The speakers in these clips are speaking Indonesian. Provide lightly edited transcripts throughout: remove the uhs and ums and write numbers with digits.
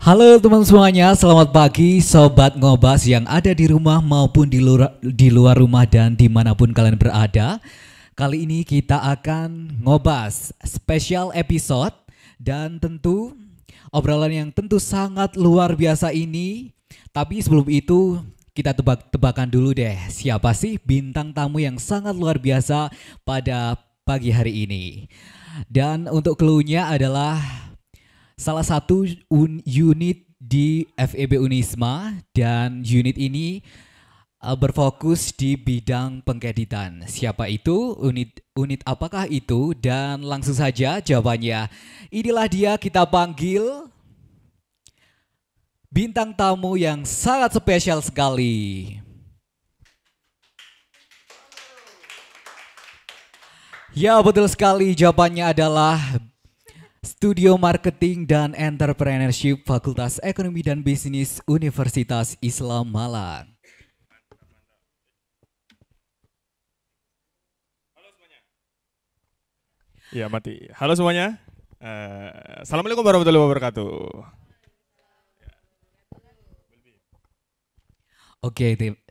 Halo teman semuanya, selamat pagi Sobat Ngobas yang ada di rumah maupun di luar rumah dan dimanapun kalian berada. Kali ini kita akan ngobas spesial episode dan tentu obrolan yang tentu sangat luar biasa ini. Tapi sebelum itu kita tebak-tebakan dulu deh, siapa sih bintang tamu yang sangat luar biasa pada pagi hari ini. Dan untuk clue-nya adalah salah satu unit di FEB Unisma dan unit ini berfokus di bidang pengkreditan. Siapa itu? Unit apakah itu? Dan langsung saja jawabannya. Inilah dia, kita panggil bintang tamu yang sangat spesial sekali. Ya, betul sekali, jawabannya adalah Studio Marketing dan Entrepreneurship Fakultas Ekonomi dan Bisnis Universitas Islam Malang. Ya mati. Halo semuanya. Assalamualaikum warahmatullahi wabarakatuh.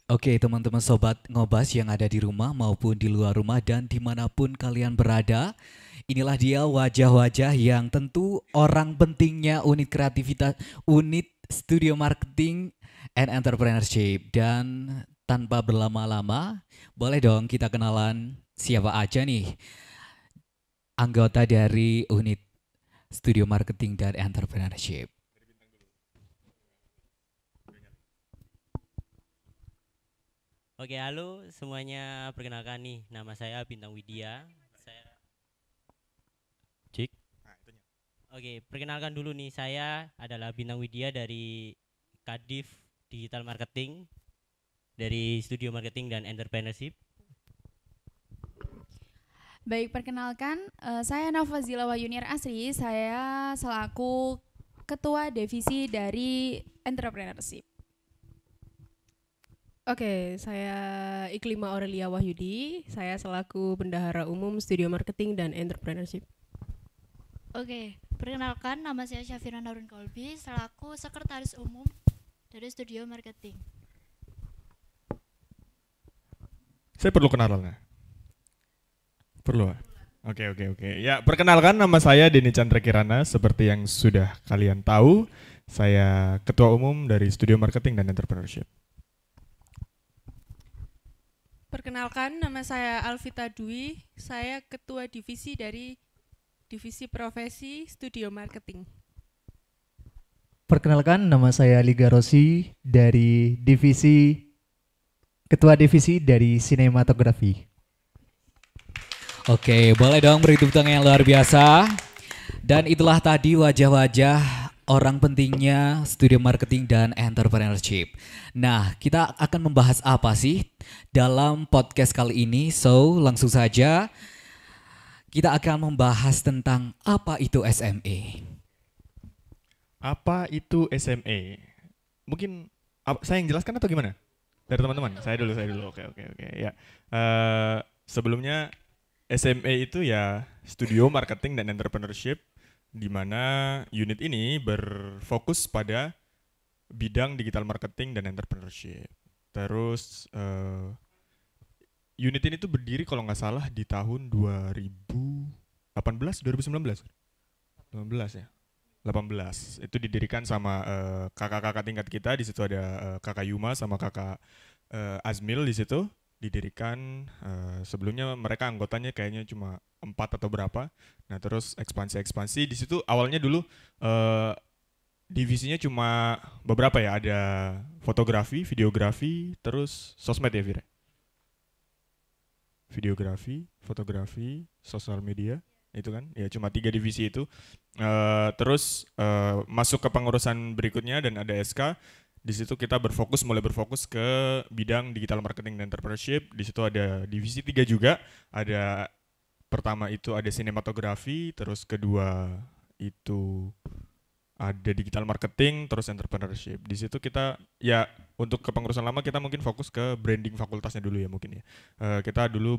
Oke, teman-teman sobat ngobas yang ada di rumah maupun di luar rumah dan dimanapun kalian berada. Inilah dia wajah-wajah yang tentu orang pentingnya unit Studio Marketing and Entrepreneurship. Dan tanpa berlama-lama, boleh dong kita kenalan siapa aja nih anggota dari unit Studio Marketing dan Entrepreneurship. Oke, halo semuanya. Perkenalkan nih, nama saya Bintang Widya. Saya Cik. Oke, perkenalkan dulu nih, saya adalah Bintang Widya dari Kadif Digital Marketing dari Studio Marketing dan Entrepreneurship. Baik, perkenalkan, saya Nafazila Wayunir Asri. Saya selaku Ketua Divisi dari Entrepreneurship. Oke, saya Iklima Aurelia Wahyudi. Saya selaku Bendahara Umum Studio Marketing dan Entrepreneurship. Oke, perkenalkan nama saya Syafira Narun Kolbi selaku Sekretaris Umum dari Studio Marketing. Saya perlu kenalan nggak? Perlu. Oke. Ya, perkenalkan nama saya Denny Chandra Kirana. Seperti yang sudah kalian tahu, saya Ketua Umum dari Studio Marketing dan Entrepreneurship. Perkenalkan, nama saya Alvita Dwi. Saya Ketua Divisi dari Divisi Profesi Studio Marketing. Perkenalkan, nama saya Liga Rossi dari Ketua Divisi dari Sinematografi. Oke, boleh dong beri tepuk tangan yang luar biasa. Dan itulah tadi wajah-wajah orang pentingnya Studio Marketing dan Entrepreneurship. Nah, kita akan membahas apa sih dalam podcast kali ini? So, langsung saja kita akan membahas tentang apa itu SME. Apa itu SME? Mungkin saya yang jelaskan atau gimana? Dari teman-teman? Saya dulu. Oke. Ya, sebelumnya SME itu ya Studio Marketing dan Entrepreneurship, di mana unit ini berfokus pada bidang digital marketing dan entrepreneurship. Terus unit ini tuh berdiri kalau nggak salah di tahun 2018, 2019, 18 ya, 18. Itu didirikan sama kakak-kakak tingkat kita. Di situ ada kakak Yuma sama kakak Azmil di situ. Didirikan sebelumnya mereka anggotanya kayaknya cuma 4 atau berapa. Nah, terus ekspansi di situ awalnya dulu divisinya cuma beberapa ya, ada fotografi, videografi, terus sosmed ya, Vira. Videografi, fotografi, sosial media, itu kan ya, cuma 3 divisi itu. Terus masuk ke pengurusan berikutnya dan ada SK. Di situ kita mulai berfokus ke bidang digital marketing dan entrepreneurship. Di situ ada divisi 3 juga. Ada pertama itu ada sinematografi, terus kedua itu ada digital marketing, terus entrepreneurship. Di situ kita ya untuk kepengurusan lama kita mungkin fokus ke branding fakultasnya dulu ya mungkin ya. Kita dulu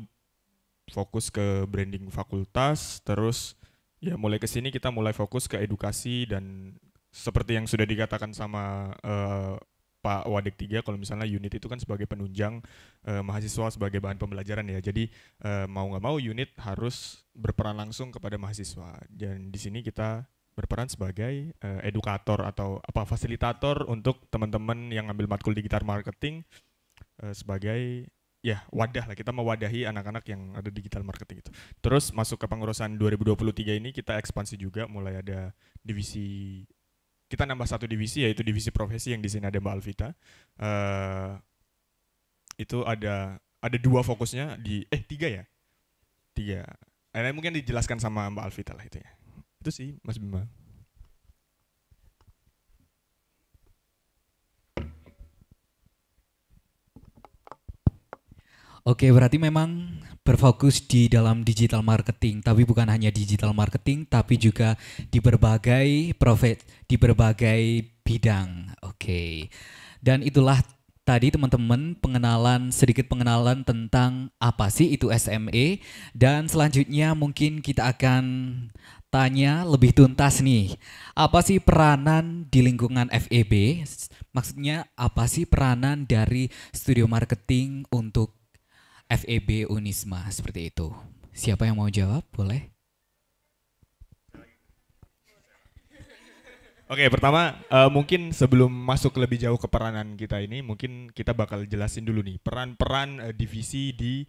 fokus ke branding fakultas, terus ya mulai ke sini kita mulai fokus ke edukasi dan seperti yang sudah dikatakan sama Pak Wadek 3, kalau misalnya unit itu kan sebagai penunjang mahasiswa sebagai bahan pembelajaran ya. Jadi mau nggak mau unit harus berperan langsung kepada mahasiswa. Dan di sini kita berperan sebagai edukator atau fasilitator untuk teman-teman yang ngambil matkul digital marketing sebagai ya wadah lah, kita mewadahi anak-anak yang ada digital marketing itu. Terus masuk ke pengurusan 2023 ini kita ekspansi juga, mulai ada divisi. Kita nambah satu divisi, yaitu divisi profesi yang di sini ada Mbak Alvita. Itu ada 2 fokusnya di 3 ya? 3. Mungkin dijelaskan sama Mbak Alvita lah itu ya. Itu sih Mas Bima. Oke, berarti memang berfokus di dalam digital marketing, tapi bukan hanya digital marketing, tapi juga di berbagai di berbagai bidang. Oke. Dan itulah tadi teman-teman sedikit pengenalan tentang apa sih itu SME, dan selanjutnya mungkin kita akan tanya lebih tuntas nih. Apa sih peranan di lingkungan FEB? Maksudnya apa sih peranan dari studio marketing untuk FEB Unisma, seperti itu. Siapa yang mau jawab? Boleh? Oke, pertama mungkin sebelum masuk lebih jauh ke peranan kita ini, mungkin kita bakal jelasin dulu nih peran-peran divisi di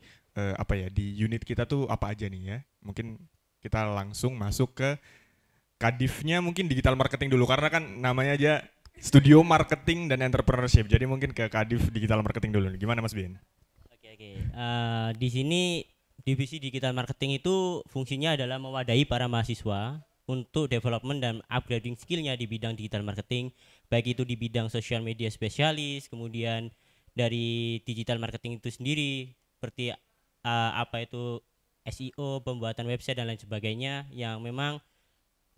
di unit kita tuh apa aja nih ya. Mungkin kita langsung masuk ke kadifnya, mungkin digital marketing dulu karena kan namanya aja Studio Marketing dan Entrepreneurship. Jadi mungkin ke kadif digital marketing dulu. Gimana Mas Bin? Oke. Di sini divisi digital marketing itu fungsinya adalah mewadahi para mahasiswa untuk development dan upgrading skillnya di bidang digital marketing, baik itu di bidang social media spesialis, kemudian dari digital marketing itu sendiri seperti itu SEO, pembuatan website dan lain sebagainya yang memang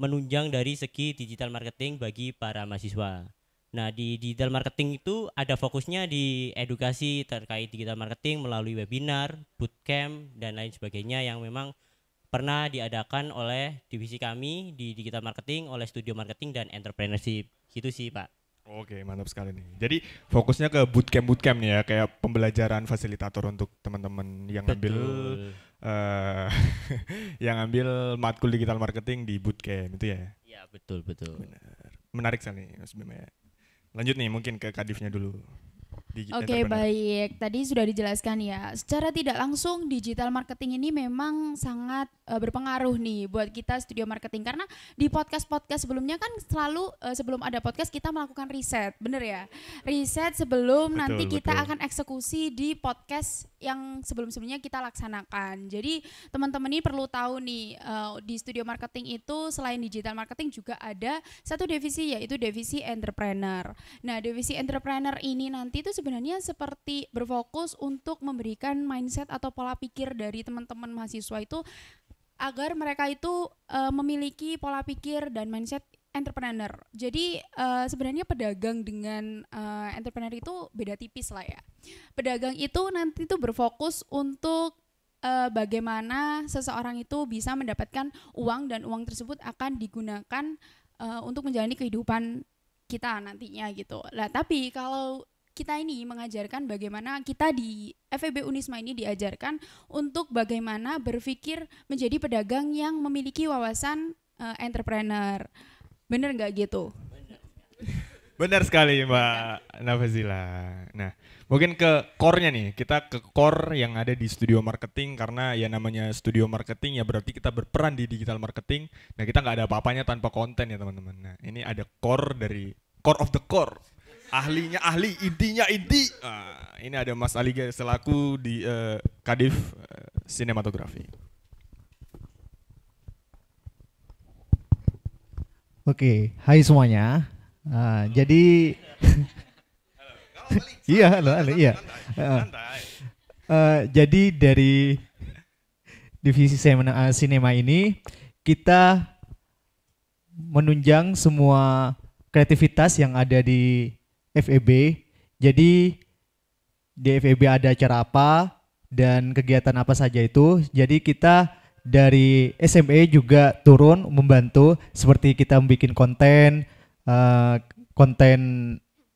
menunjang dari segi digital marketing bagi para mahasiswa. Nah, di digital marketing itu ada fokusnya di edukasi terkait digital marketing melalui webinar, bootcamp, dan lain sebagainya yang memang pernah diadakan oleh divisi kami di digital marketing oleh studio marketing dan entrepreneurship. Gitu sih, Pak. Oke, mantap sekali nih. Jadi fokusnya ke bootcamp nih ya, kayak pembelajaran fasilitator untuk teman-teman yang ngambil yang ngambil matkul digital marketing di bootcamp itu ya. Iya, betul. Benar. Menarik sekali Mas Bima ya. Lanjut nih mungkin ke kadifnya dulu. Oke, baik. Tadi sudah dijelaskan ya. Secara tidak langsung digital marketing ini memang sangat berpengaruh nih buat kita studio marketing, karena di podcast-podcast sebelumnya kan selalu sebelum ada podcast kita melakukan riset, bener ya? Riset sebelum nanti kita akan eksekusi di podcast yang sebelum-sebelumnya kita laksanakan. Jadi teman-teman ini perlu tahu nih, di studio marketing itu selain digital marketing juga ada satu divisi, yaitu divisi entrepreneur. Nah, divisi entrepreneur ini nanti itu sebenarnya seperti berfokus untuk memberikan mindset atau pola pikir dari teman-teman mahasiswa itu agar mereka itu memiliki pola pikir dan mindset entrepreneur. Jadi sebenarnya pedagang dengan entrepreneur itu beda tipis lah ya. Pedagang itu nanti itu berfokus untuk bagaimana seseorang itu bisa mendapatkan uang dan uang tersebut akan digunakan untuk menjalani kehidupan kita nantinya gitu. Lah tapi kalau kita ini mengajarkan bagaimana kita di FEB Unisma ini diajarkan untuk bagaimana berpikir menjadi pedagang yang memiliki wawasan entrepreneur. Bener nggak gitu? Benar sekali Mbak Nafazila. Nah, mungkin ke core-nya nih. Kita ke core yang ada di studio marketing, karena ya namanya studio marketing ya berarti kita berperan di digital marketing. Nah, kita nggak ada apa-apanya tanpa konten ya teman-teman. Nah, ini ada core dari core of the core. Ahlinya ahli, intinya inti. Ini ada Mas Ali selaku di Kadif Sinematografi. Oke, hai semuanya. Jadi iya, halo, iya. Jadi dari divisi sinema ini kita menunjang semua kreativitas yang ada di FEB. Jadi di FEB ada acara apa dan kegiatan apa saja itu. Jadi kita dari SME juga turun membantu, seperti kita membuat konten, eh, konten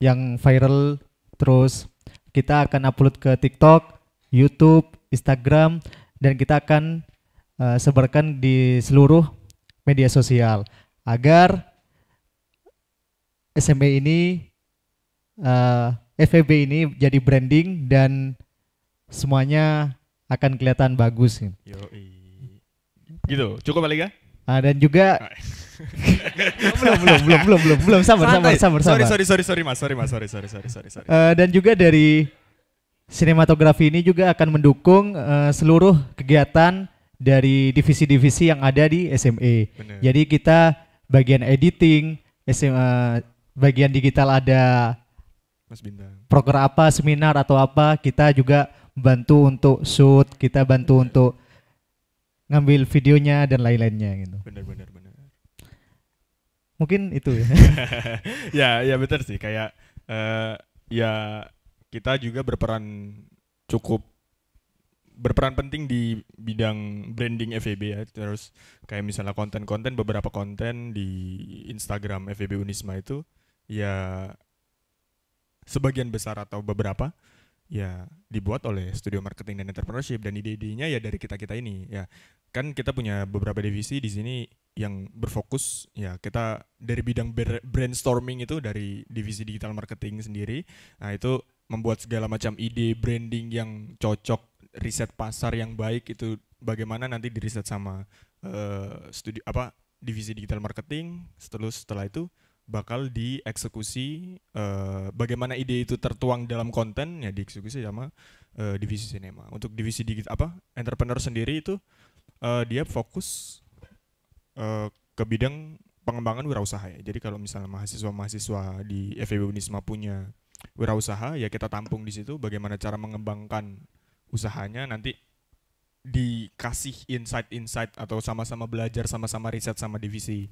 yang viral, terus kita akan upload ke TikTok, YouTube, Instagram, dan kita akan sebarkan di seluruh media sosial agar SME ini, FEB ini jadi branding dan semuanya akan kelihatan bagus. Yoi. Gitu, cukup kali ya? Dan juga belum sabar. Sorry mas. Dan juga dari sinematografi ini juga akan mendukung seluruh kegiatan dari divisi-divisi yang ada di SME. Bener. Jadi kita bagian editing, bagian digital ada Mas Bintang. proker apa, seminar atau apa, kita juga bantu untuk shoot, kita bantu untuk ngambil videonya dan lain-lainnya gitu. Bener. Mungkin itu ya. ya betul sih, kayak ya kita juga berperan penting di bidang branding FEB ya. Terus kayak misalnya beberapa konten di Instagram FEB Unisma itu ya sebagian besar atau beberapa ya dibuat oleh studio marketing dan entrepreneurship, dan ide-idenya ya dari kita ini ya. Kan kita punya beberapa divisi di sini yang berfokus ya, kita dari bidang brainstorming itu dari divisi digital marketing sendiri. Nah, itu membuat segala macam ide branding yang cocok, riset pasar yang baik itu bagaimana nanti diriset sama divisi digital marketing. Setelah itu bakal dieksekusi, bagaimana ide itu tertuang dalam konten ya dieksekusi sama divisi sinema. Untuk divisi entrepreneur sendiri itu dia fokus ke bidang pengembangan wirausaha ya. Jadi kalau misalnya mahasiswa di FEB Unisma punya wirausaha ya, kita tampung di situ bagaimana cara mengembangkan usahanya, nanti dikasih insight atau sama-sama belajar, sama-sama riset sama divisi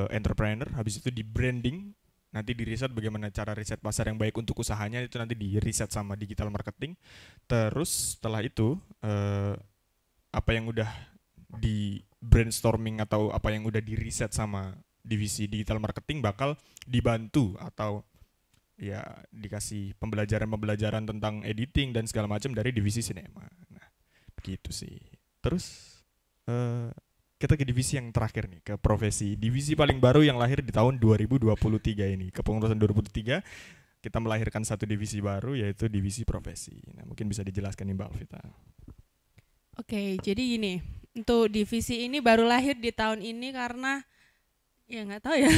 entrepreneur. Habis itu di branding, nanti di riset bagaimana cara riset pasar yang baik untuk usahanya, itu nanti di riset sama digital marketing. Terus setelah itu apa yang udah di brainstorming atau apa yang udah di riset sama divisi digital marketing bakal dibantu atau ya dikasih pembelajaran tentang editing dan segala macam dari divisi sinema. Nah, gitu sih. Terus kita ke divisi yang terakhir nih, ke profesi. Divisi paling baru yang lahir di tahun 2023 ini. Kepengurusan 2023 kita melahirkan satu divisi baru, yaitu divisi profesi. Nah, mungkin bisa dijelaskan nih Mbak Alvita. Oke, jadi gini, untuk divisi ini baru lahir di tahun ini karena ya nggak tahu ya.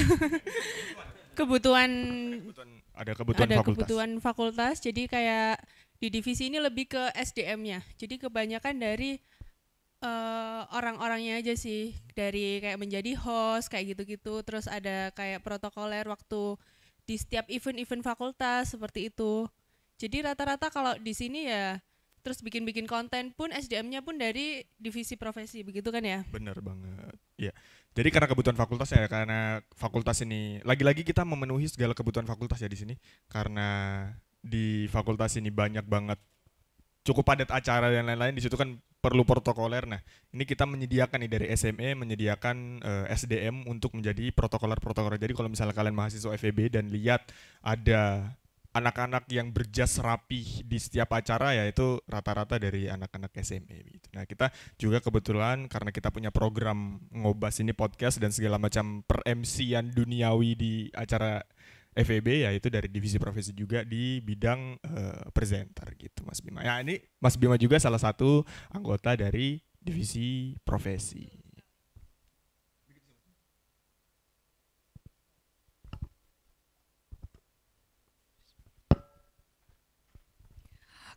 Ada kebutuhan fakultas. Jadi kayak di divisi ini lebih ke SDM-nya. Jadi kebanyakan dari orang-orangnya aja sih, dari kayak menjadi host kayak gitu-gitu. Terus ada kayak protokoler waktu di setiap event-event fakultas seperti itu. Jadi rata-rata kalau di sini ya, terus bikin konten pun SDM-nya pun dari divisi profesi, begitu kan ya? Bener banget. Ya. Jadi karena kebutuhan fakultas ya, karena fakultas ini lagi-lagi kita memenuhi segala kebutuhan fakultas ya di sini. Karena di fakultas ini banyak banget, cukup padat acara dan lain-lain, di situ kan perlu protokoler. Nah, ini kita menyediakan nih dari SME menyediakan SDM untuk menjadi protokoler. Jadi kalau misalnya kalian mahasiswa FEB dan lihat ada anak-anak yang berjas rapih di setiap acara, ya itu rata-rata dari anak-anak SME gitu. Nah, kita juga kebetulan karena kita punya program ngobas ini podcast dan segala macam per-MC-an duniawi di acara FEB, yaitu dari divisi profesi juga di bidang presenter gitu Mas Bima. Ya, ini Mas Bima juga salah satu anggota dari divisi profesi.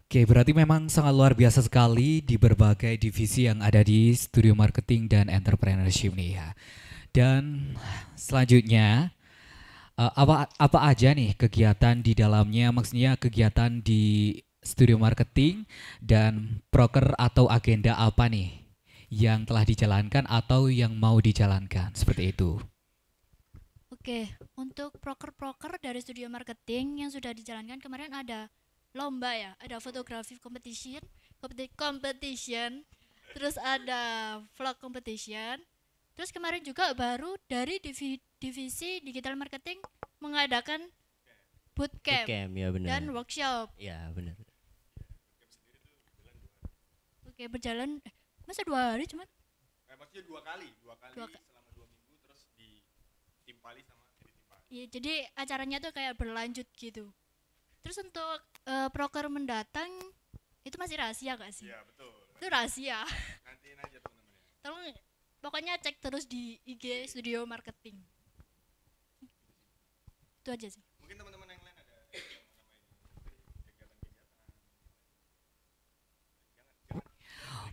Oke, berarti memang sangat luar biasa sekali di berbagai divisi yang ada di studio marketing dan entrepreneurship nih ya. Dan selanjutnya apa aja nih kegiatan di dalamnya, maksudnya kegiatan di studio marketing dan proker atau agenda apa nih yang telah dijalankan atau yang mau dijalankan, seperti itu. Oke, untuk proker-proker dari studio marketing yang sudah dijalankan kemarin ada lomba ya, ada fotografi competition, terus ada vlog competition, Terus kemarin juga baru dari divisi digital marketing mengadakan bootcamp Bootcamp, ya benar. dan workshop. Ya benar. Oke, berjalan masa 2 hari cuman Maksudnya dua kali Dua ka- selama 2 minggu terus ditimpali sama ditimpali. ya, jadi acaranya tuh kayak berlanjut gitu. Terus untuk proker mendatang itu masih rahasia gak sih? Iya betul. Itu rahasia. Nantiin aja teman-teman ya. Tolong pokoknya cek terus di IG Studio Marketing. Itu aja sih. Mungkin teman-teman yang lain ada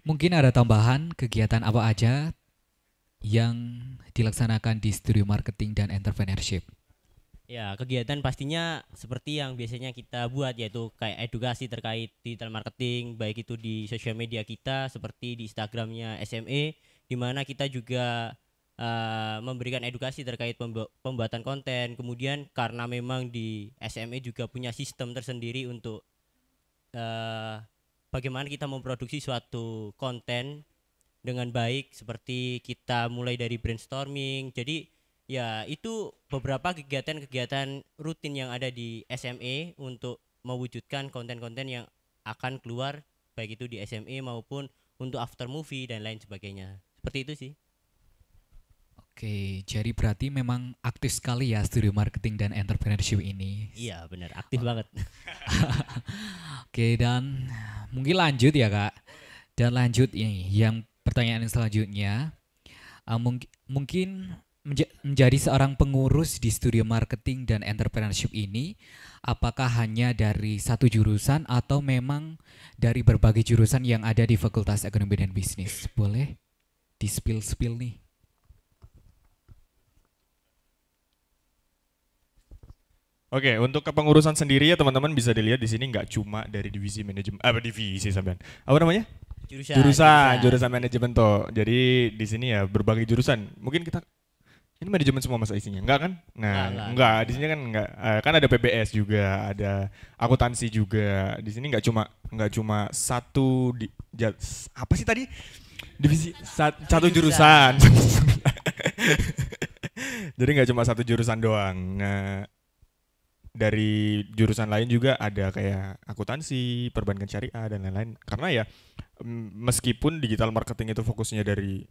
Mungkin ada tambahan kegiatan apa aja yang dilaksanakan di studio marketing dan entrepreneurship. Ya, kegiatan pastinya seperti yang biasanya kita buat, yaitu kayak edukasi terkait digital marketing, baik itu di sosial media kita seperti di Instagramnya SME, di mana kita juga memberikan edukasi terkait pembuatan konten. Kemudian karena memang di SME juga punya sistem tersendiri untuk bagaimana kita memproduksi suatu konten dengan baik, seperti kita mulai dari brainstorming. Jadi ya itu beberapa kegiatan-kegiatan rutin yang ada di SME untuk mewujudkan konten-konten yang akan keluar baik itu di SME maupun untuk after movie dan lain sebagainya. Seperti itu sih. Oke, jadi berarti memang aktif sekali ya studio marketing dan entrepreneurship ini. Iya benar, aktif banget. Oke, dan mungkin lanjut ya Kak. Dan lanjut ini yang pertanyaan yang selanjutnya. Mungkin menjadi seorang pengurus di studio marketing dan entrepreneurship ini, apakah hanya dari satu jurusan atau memang dari berbagai jurusan yang ada di Fakultas Ekonomi dan Bisnis? Boleh di-spill nih. Oke, untuk kepengurusan sendiri ya teman-teman bisa dilihat di sini nggak cuma dari divisi manajemen, divisi sampean. Apa namanya? Jurusan manajemen toh. Jadi di sini ya berbagai jurusan. Mungkin kita ini manajemen semua masa isinya, enggak kan? Nah, enggak. Di sini kan enggak. Kan ada PBS juga, ada akuntansi juga. Di sini nggak cuma satu apa sih tadi? Divisi satu jurusan. Jadi nggak cuma satu jurusan doang. Nah, dari jurusan lain juga ada kayak akuntansi, perbankan syariah dan lain-lain. Karena ya meskipun digital marketing itu fokusnya dari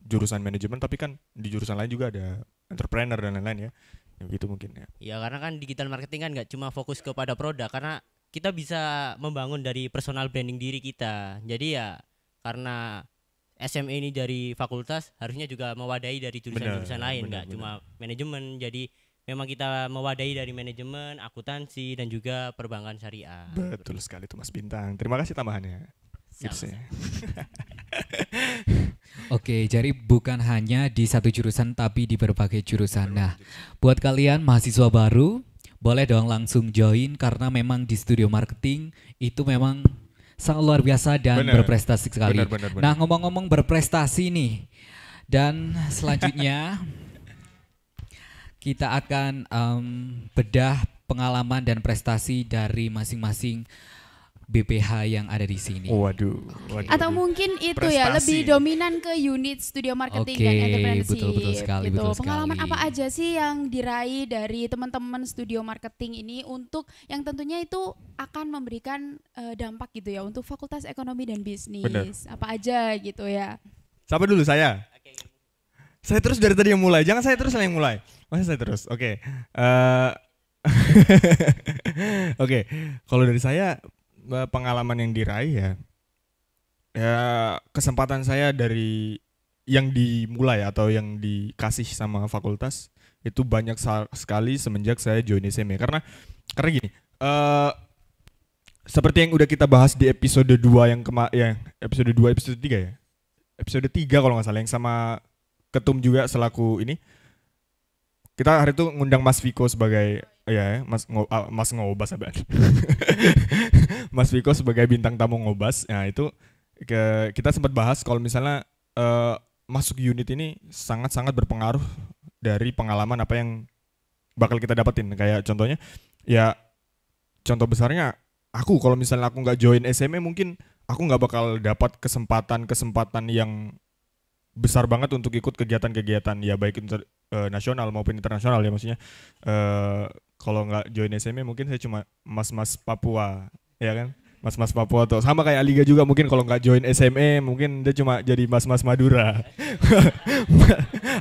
jurusan manajemen, tapi kan di jurusan lain juga ada entrepreneur dan lain-lain ya. Ya gitu mungkin ya. Ya karena kan digital marketing kan nggak cuma fokus kepada produk, karena kita bisa membangun dari personal branding diri kita. Jadi ya karena SME ini dari fakultas harusnya juga mewadahi dari jurusan-jurusan lain, nggak cuma manajemen. Jadi memang kita mewadahi dari manajemen, akuntansi dan juga perbankan syariah. Betul sekali tuh Mas Bintang. Terima kasih tambahannya. Tipsnya. Oke, jadi bukan hanya di satu jurusan tapi di berbagai jurusan. Nah, buat kalian mahasiswa baru, boleh dong langsung join karena memang di studio marketing itu memang sangat luar biasa dan berprestasi sekali. Benar. Nah, ngomong-ngomong berprestasi nih, dan selanjutnya kita akan bedah pengalaman dan prestasi dari masing-masing BPH yang ada di sini. Waduh. Atau mungkin itu Prestasi. ya lebih dominan ke unit studio marketing dan entrepreneurship. Betul sekali, gitu. betul Pengalaman sekali. apa aja sih yang diraih dari teman-teman studio marketing ini untuk yang tentunya itu akan memberikan dampak gitu ya untuk Fakultas Ekonomi dan Bisnis. Bener. Apa aja gitu ya. Siapa dulu saya? Saya terus dari tadi yang mulai. Jangan saya terus yang mulai. Masa saya terus? Oke. Oke. Kalau dari saya pengalaman yang diraih ya kesempatan saya dari yang dimulai atau yang dikasih sama fakultas itu banyak sekali semenjak saya join SME. Karena gini, seperti yang udah kita bahas di episode 2 episode 2 episode 3 ya. Episode 3 kalau nggak salah yang sama Ketum juga selaku ini. Kita hari itu ngundang Mas Viko sebagai Mas Ngobas abang. Mas Viko sebagai bintang tamu Ngobas. Nah, itu kita sempat bahas kalau misalnya masuk unit ini sangat-sangat berpengaruh dari pengalaman apa yang bakal kita dapetin. Kayak contohnya ya contoh besarnya aku kalau misalnya aku nggak join SME mungkin aku nggak bakal dapat kesempatan yang besar banget untuk ikut kegiatan-kegiatan ya baik nasional maupun internasional ya maksudnya. Kalau nggak join SMA mungkin saya cuma mas-mas Papua ya kan, mas-mas Papua tuh sama kayak Liga juga, mungkin kalau nggak join SMA mungkin dia cuma jadi mas-mas Madura.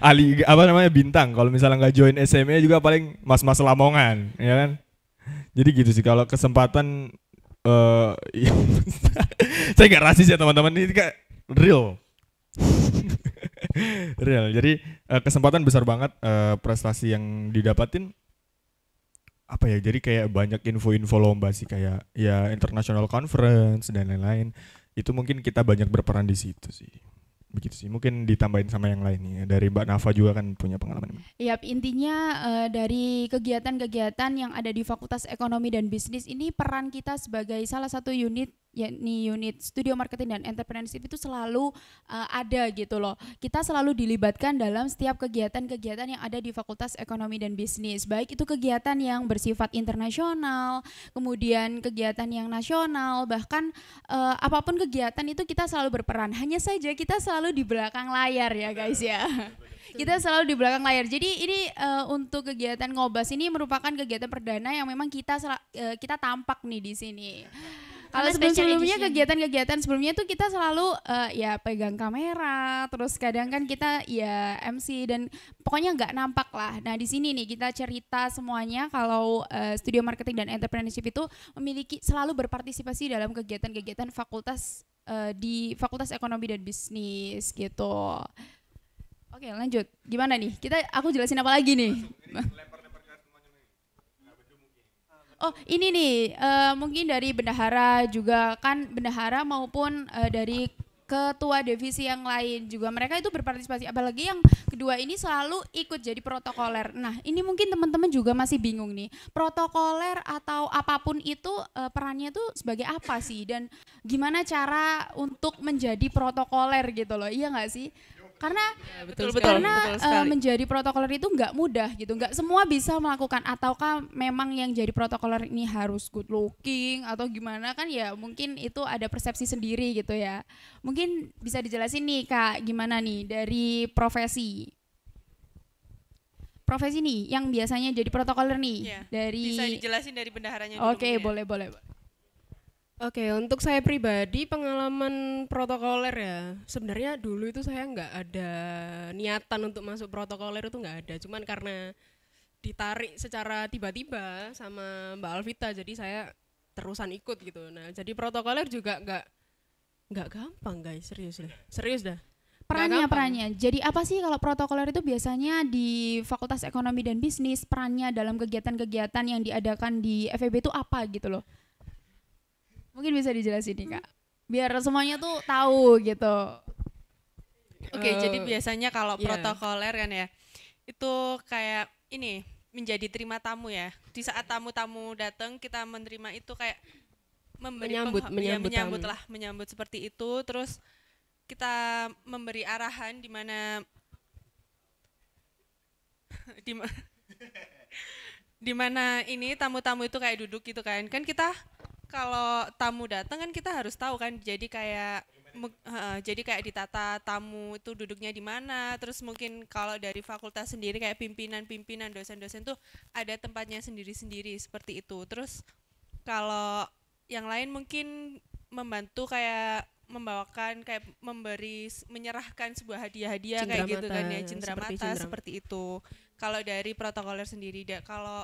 Ali apa namanya Bintang, kalau misalnya nggak join SMA juga paling mas-mas Lamongan ya kan. Jadi gitu sih kalau kesempatan ya, saya nggak rasis ya teman-teman, ini kayak real. Real. Jadi kesempatan besar banget, prestasi yang didapatin apa ya, jadi kayak banyak info-info lomba sih kayak ya international conference dan lain-lain. Itu mungkin kita banyak berperan di situ sih. Begitu sih. Mungkin ditambahin sama yang lain nih. Dari Mbak Nafa juga kan punya pengalaman. Yap, intinya dari kegiatan-kegiatan yang ada di Fakultas Ekonomi dan Bisnis ini peran kita sebagai salah satu unit, yakni unit Studio Marketing dan Entrepreneurship itu selalu ada gitu loh. Kita selalu dilibatkan dalam setiap kegiatan-kegiatan yang ada di Fakultas Ekonomi dan Bisnis. Baik itu kegiatan yang bersifat internasional, kemudian kegiatan yang nasional, bahkan apapun kegiatan itu kita selalu berperan. Hanya saja kita selalu di belakang layar ya guys ya. Kita selalu di belakang layar. Jadi ini untuk kegiatan ngobas ini merupakan kegiatan perdana yang memang kita tampak nih di sini. Kalau sebelumnya kegiatan-kegiatan sebelumnya itu kita selalu ya pegang kamera, terus kadang kan kita ya MC dan pokoknya nggak nampak lah. Nah di sini nih kita cerita semuanya kalau Studio Marketing dan Entrepreneurship itu selalu berpartisipasi dalam kegiatan-kegiatan fakultas di Fakultas Ekonomi dan Bisnis gitu. Oke lanjut, gimana nih? Aku jelasin apa lagi nih? Oh ini nih, mungkin dari bendahara juga kan, bendahara maupun dari ketua divisi yang lain juga mereka itu berpartisipasi, apalagi yang kedua ini selalu ikut jadi protokoler. Nah ini mungkin teman-teman juga masih bingung nih, protokoler atau apapun itu perannya tuh sebagai apa sih dan gimana cara untuk menjadi protokoler gitu loh, iya nggak sih? Karena menjadi protokoler itu nggak mudah gitu, nggak semua bisa melakukan. Ataukah memang yang jadi protokoler ini harus good looking atau gimana, kan ya mungkin itu ada persepsi sendiri gitu ya. Mungkin bisa dijelasin nih Kak, gimana nih dari profesi nih yang biasanya jadi protokoler nih ya, dari bisa dijelasin dari bendaharanya dulu. Oke, boleh. Oke, untuk saya pribadi pengalaman protokoler ya, sebenarnya dulu itu saya nggak ada niatan untuk masuk protokoler, itu nggak ada, cuman karena ditarik secara tiba-tiba sama Mbak Alvita, jadi saya terusan ikut gitu. Nah, jadi protokoler juga nggak gampang guys, serius dah. Perannya. Jadi apa sih kalau protokoler itu biasanya di Fakultas Ekonomi dan Bisnis, perannya dalam kegiatan-kegiatan yang diadakan di FEB itu apa gitu loh? Mungkin bisa dijelasin nih Kak, biar semuanya tuh tahu gitu. Oke, jadi biasanya kalau protokoler kan ya, itu kayak ini menjadi terima tamu ya. Di saat tamu-tamu datang kita menerima itu kayak menyambut seperti itu. Terus kita memberi arahan di mana ini tamu-tamu itu kayak duduk gitu kan. Kan kita kalau tamu datang kan kita harus tahu kan, jadi kayak ditata tamu itu duduknya di mana. Terus mungkin kalau dari fakultas sendiri kayak pimpinan dosen-dosen tuh ada tempatnya sendiri-sendiri seperti itu. Terus kalau yang lain mungkin membantu kayak membawakan, kayak menyerahkan sebuah hadiah-hadiah kayak gitu kan ya, cindramata seperti itu. Kalau dari protokoler sendiri, kalau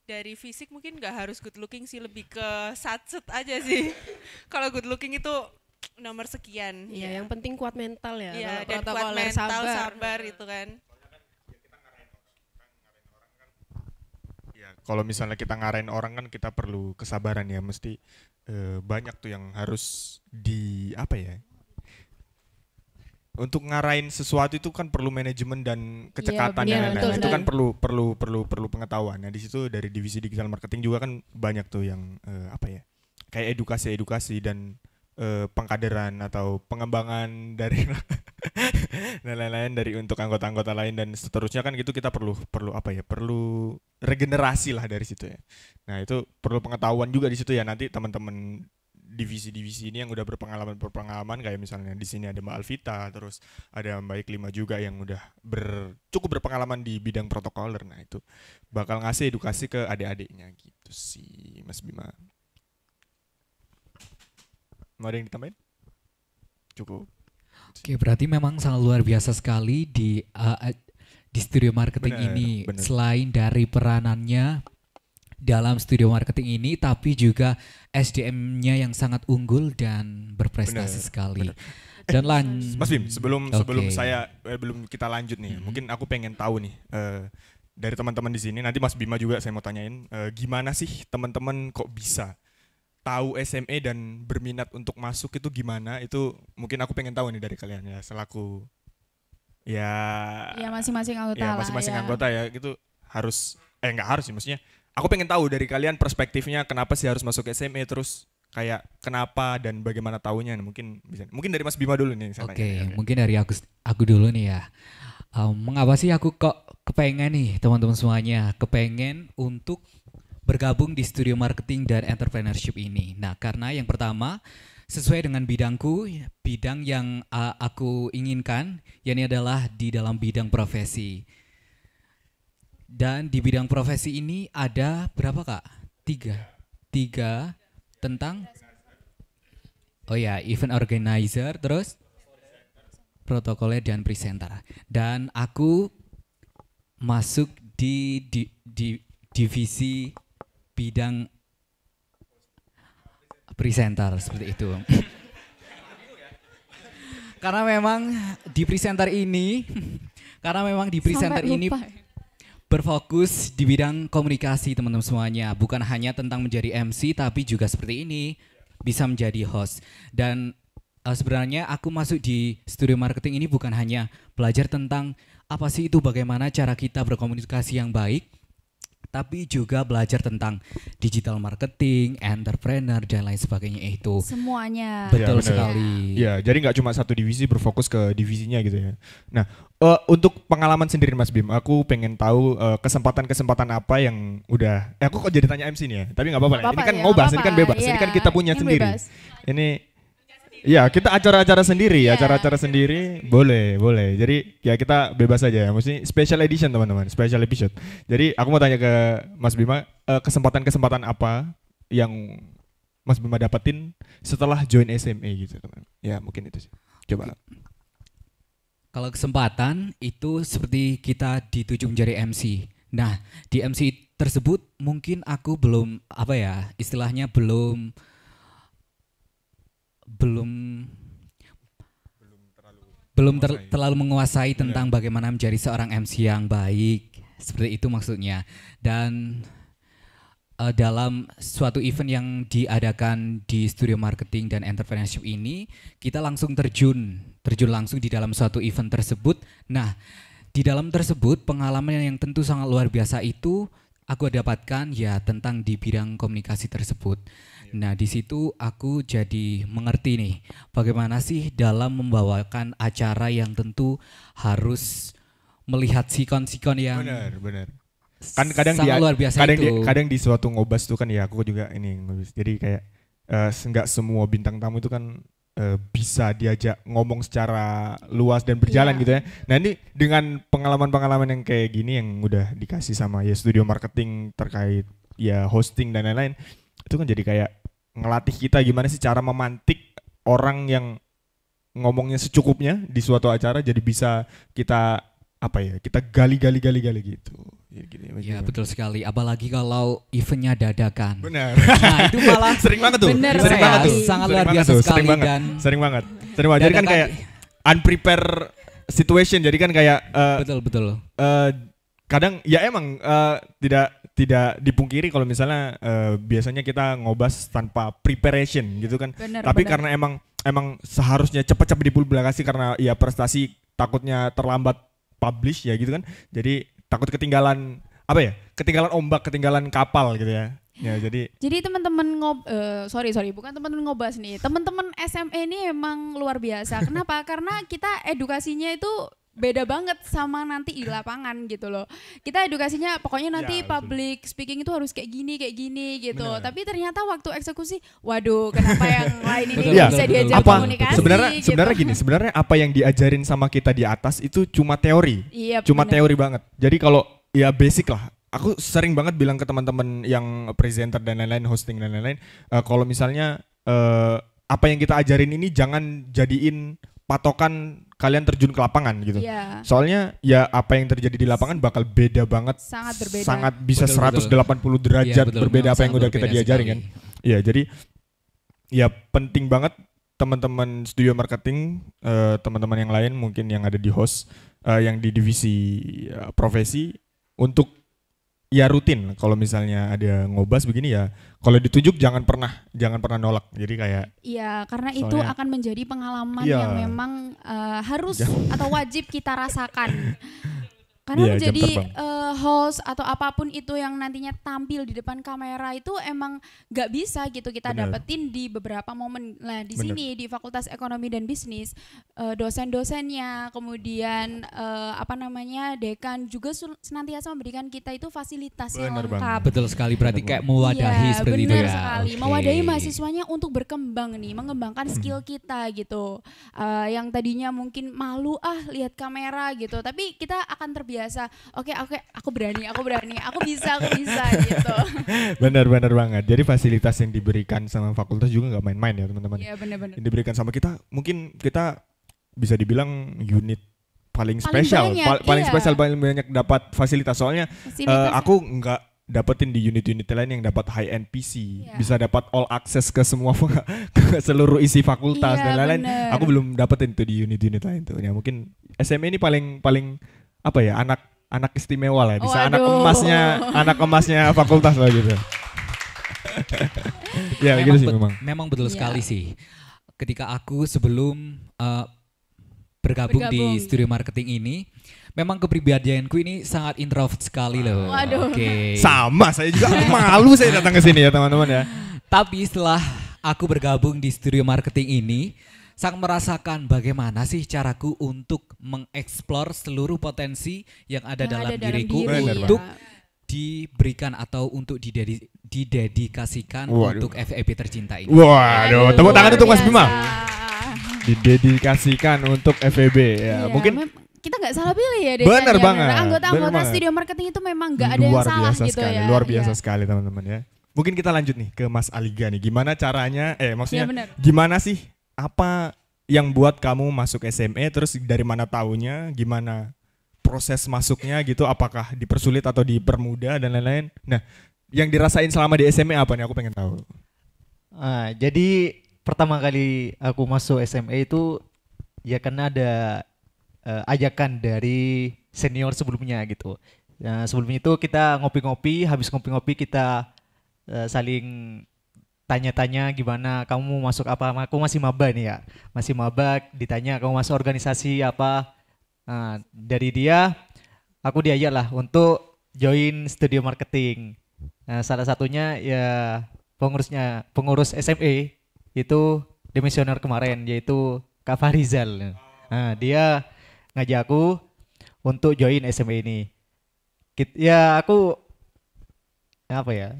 dari fisik mungkin nggak harus good looking sih, lebih ke satset aja sih. Kalau good looking itu nomor sekian. Iya, yang penting kuat mental ya. Iya, dan kuat mental, sabar itu kan. Ya, kalau misalnya kita ngarahin orang kan kita perlu kesabaran ya, mesti banyak tuh yang harus untuk ngarahin sesuatu itu kan perlu manajemen dan kecekatan dan lain-lain. Itu kan perlu pengetahuan. Nah, di situ dari divisi digital marketing juga kan banyak tuh yang kayak edukasi dan pengkaderan atau pengembangan dari dan lain-lain dari untuk anggota-anggota lain dan seterusnya kan gitu. Kita perlu regenerasi lah dari situ ya. Nah, itu perlu pengetahuan juga di situ ya. Nanti teman-teman divisi-divisi ini yang udah berpengalaman kayak misalnya di sini ada Mbak Alvita, terus ada Mbak Iklima juga yang udah cukup berpengalaman di bidang protokoler. Nah itu bakal ngasih edukasi ke adik-adiknya gitu sih Mas Bima. Mau ada yang ditambahin? Cukup. Oke, berarti memang sangat luar biasa sekali di studio marketing ini. Bener. Selain dari peranannya dalam studio marketing ini, tapi juga SDM-nya yang sangat unggul dan berprestasi sekali. Dan Mas Bim, sebelum Oke. belum kita lanjut nih, mungkin aku pengen tahu nih dari teman-teman di sini. Nanti Mas Bima juga saya mau tanyain, gimana sih teman-teman kok bisa tahu SME dan berminat untuk masuk itu gimana? Itu mungkin aku pengen tahu nih dari kalian ya, selaku ya masing-masing anggota lah masing-masing ya. anggota ya, itu harus nggak harus sih, maksudnya aku pengen tahu dari kalian perspektifnya kenapa sih harus masuk SME, terus kayak kenapa dan bagaimana taunya. Mungkin dari Mas Bima dulu nih. Oke, mungkin dari aku dulu nih ya. Mengapa sih aku kok kepengen nih teman-teman semuanya kepengen untuk bergabung di studio marketing dan entrepreneurship ini. Nah, karena yang pertama sesuai dengan bidangku, bidang yang aku inginkan, yakni adalah di dalam bidang profesi. Dan di bidang profesi ini ada berapa Kak? Tiga tentang event organizer, terus protokoler dan presenter. Dan aku masuk di divisi bidang presenter seperti itu. Karena memang di presenter ini berfokus di bidang komunikasi teman-teman semuanya, bukan hanya tentang menjadi MC tapi juga seperti ini bisa menjadi host. Dan sebenarnya aku masuk di studio marketing ini bukan hanya belajar tentang apa sih itu bagaimana cara kita berkomunikasi yang baik, tapi juga belajar tentang digital marketing, entrepreneur dan lain sebagainya itu. Semuanya. Betul Ya, sekali. Ya, jadi nggak cuma satu divisi, berfokus ke divisinya gitu ya. Nah, untuk pengalaman sendiri Mas Bim, aku pengen tahu kesempatan-kesempatan apa yang udah. Aku kok jadi tanya MC nih ya, tapi nggak apa-apa. Ini kan ngobas, ini kan bebas, ini kan kita punya sendiri. Bebas. Ini. Ya, kita acara-acara sendiri, acara-acara sendiri boleh. Jadi ya kita bebas aja ya. Mesti special edition teman-teman, special episode. Jadi aku mau tanya ke Mas Bima, kesempatan-kesempatan apa yang Mas Bima dapetin setelah join SME gitu teman. Ya mungkin itu sih. Coba. Kalau kesempatan itu seperti kita dituju menjadi MC. Nah, di MC tersebut mungkin aku belum istilahnya belum terlalu menguasai tentang bagaimana menjadi seorang MC yang baik, seperti itu maksudnya. Dan dalam suatu event yang diadakan di studio marketing dan entrepreneurship ini, kita langsung terjun langsung di dalam suatu event tersebut. Nah, di dalam tersebut pengalaman yang tentu sangat luar biasa itu aku dapatkan ya tentang di bidang komunikasi tersebut. Nah, di situ aku jadi mengerti nih bagaimana sih dalam membawakan acara yang tentu harus melihat sikon-sikon yang benar. Kan kadang sangat luar biasa kadang di suatu ngobas tuh kan ya aku juga ini ngobas. Jadi kayak enggak semua bintang tamu itu kan bisa diajak ngomong secara luas dan berjalan gitu ya. Nah, ini dengan pengalaman-pengalaman yang kayak gini yang udah dikasih sama ya studio marketing terkait ya hosting dan lain-lain, itu kan jadi kayak ngelatih kita gimana sih cara memantik orang yang ngomongnya secukupnya di suatu acara, jadi bisa kita kita gali gitu. Ya betul sekali, apalagi kalau eventnya dadakan. Benar. Nah, itu malah sering banget tuh. Bener Sering banget tuh. sangat Sering luar banget biasa tuh. sekali Sering banget. Jadi kan kayak unprepared situation, jadi kan kayak betul. Kadang ya emang tidak dipungkiri kalau misalnya biasanya kita ngobas tanpa preparation gitu kan. Tapi karena emang seharusnya cepat-cepat dipublikasi karena ya prestasi takutnya terlambat publish ya gitu kan. Jadi takut ketinggalan ketinggalan ombak, ketinggalan kapal gitu ya. Ya jadi teman-teman bukan teman-teman ngobas nih. Teman-teman SME ini emang luar biasa. Kenapa? Karena kita edukasinya itu beda banget sama nanti di lapangan gitu loh. Kita edukasinya pokoknya nanti Ya, public speaking itu harus kayak gini gitu. Bener. Tapi ternyata waktu eksekusi, waduh kenapa yang lain ini Iya. bisa diajak Apa komunikasi sebenarnya gitu. gini, sebenarnya apa yang diajarin sama kita di atas itu cuma teori. Iya, Cuma bener. teori banget. Jadi kalau ya basic lah. Aku sering banget bilang ke teman-teman yang presenter dan lain-lain, hosting dan lain-lain, kalau misalnya apa yang kita ajarin ini jangan jadiin patokan kalian terjun ke lapangan gitu. Iya. Soalnya ya apa yang terjadi di lapangan bakal beda banget. Sangat berbeda. Sangat bisa Betul, 180 derajat Iya, betul, berbeda memang apa yang sangat udah kita berbeda diajarin kan. sekali. Iya, jadi ya penting banget teman-teman studio marketing, teman-teman yang lain mungkin yang ada di host, yang di divisi profesi untuk ya rutin kalau misalnya ada ngobas begini ya kalau ditunjuk jangan pernah nolak. Jadi kayak Iya, karena itu Soalnya- akan menjadi pengalaman Iya. yang memang harus Jangan- atau wajib kita rasakan. Karena Iya, jam menjadi terbang. host atau apapun itu yang nantinya tampil di depan kamera itu emang nggak bisa gitu kita Benar. dapetin di beberapa momen. Nah di Benar. sini di Fakultas Ekonomi dan Bisnis dosen-dosennya kemudian dekan juga senantiasa memberikan kita itu fasilitas yang Benar lengkap. banget. Betul sekali, berarti kayak mewadahi Iya, seperti itu benar ya. sekali. Oke. Mewadahi mahasiswanya untuk berkembang nih, mengembangkan skill kita gitu. Yang tadinya mungkin malu lihat kamera gitu, tapi kita akan terbiasa. Oke, aku berani, aku bisa gitu. benar banget. Jadi fasilitas yang diberikan sama fakultas juga nggak main-main ya teman-teman. Iya benar-benar. Yang diberikan sama kita mungkin kita bisa dibilang unit paling Paling spesial, banyak, paling iya. spesial paling banyak dapat fasilitas. Soalnya Fasilitas- aku nggak dapetin di unit-unit lain yang dapat high end PC, Iya. bisa dapat all access ke semua ke seluruh isi fakultas Iya, dan lain-lain. bener. Aku belum dapetin tuh di unit-unit lain tuh. Ya mungkin SMA ini paling apa ya, anak istimewa lah, bisa anak emasnya fakultas lah gitu. Ya gitu sih memang. Betul Iya. sekali sih. Ketika aku sebelum bergabung di studio marketing ini, memang kepribadianku ini sangat introvert sekali loh. Waduh. Oke. Sama, saya juga malu saya datang ke sini ya teman-teman ya. Tapi setelah aku bergabung di studio marketing ini, sang merasakan bagaimana sih caraku untuk mengeksplor seluruh potensi yang ada dalam diriku Bener, untuk ya. diberikan atau untuk didedikasikan Waduh. untuk FEB tercinta ini. Waduh, tepuk tangan untuk Mas Bima. Biasa. Didedikasikan untuk FEB ya. Iya, Mungkin kita nggak salah pilih ya. Bener Dekan, ya. banget, Anggota-anggota bener banget. studio marketing itu memang nggak ada yang luar salah biasa gitu sekali, ya. luar biasa Iya. sekali teman-teman ya. Mungkin kita lanjut nih ke Mas Aliga nih. Gimana caranya? Maksudnya Iya, bener. gimana sih? Apa yang buat kamu masuk SMA? Terus dari mana taunya? Gimana proses masuknya gitu? Apakah dipersulit atau dipermudah dan lain-lain? Nah, yang dirasain selama di SMA apa nih? Aku pengen tahu. Jadi pertama kali aku masuk SMA itu ya karena ada ajakan dari senior sebelumnya gitu. Nah, sebelumnya itu kita ngopi-ngopi, habis ngopi-ngopi kita saling tanya-tanya gimana kamu mau masuk apa. Aku masih maba nih ya, masih maba, ditanya kamu masuk organisasi apa. Nah, dari dia aku diajak lah untuk join studio marketing. Nah, salah satunya ya pengurus SME itu demisioner kemarin yaitu Kak Farizal. Nah, dia ngajak aku untuk join SME ini. Ya aku apa ya?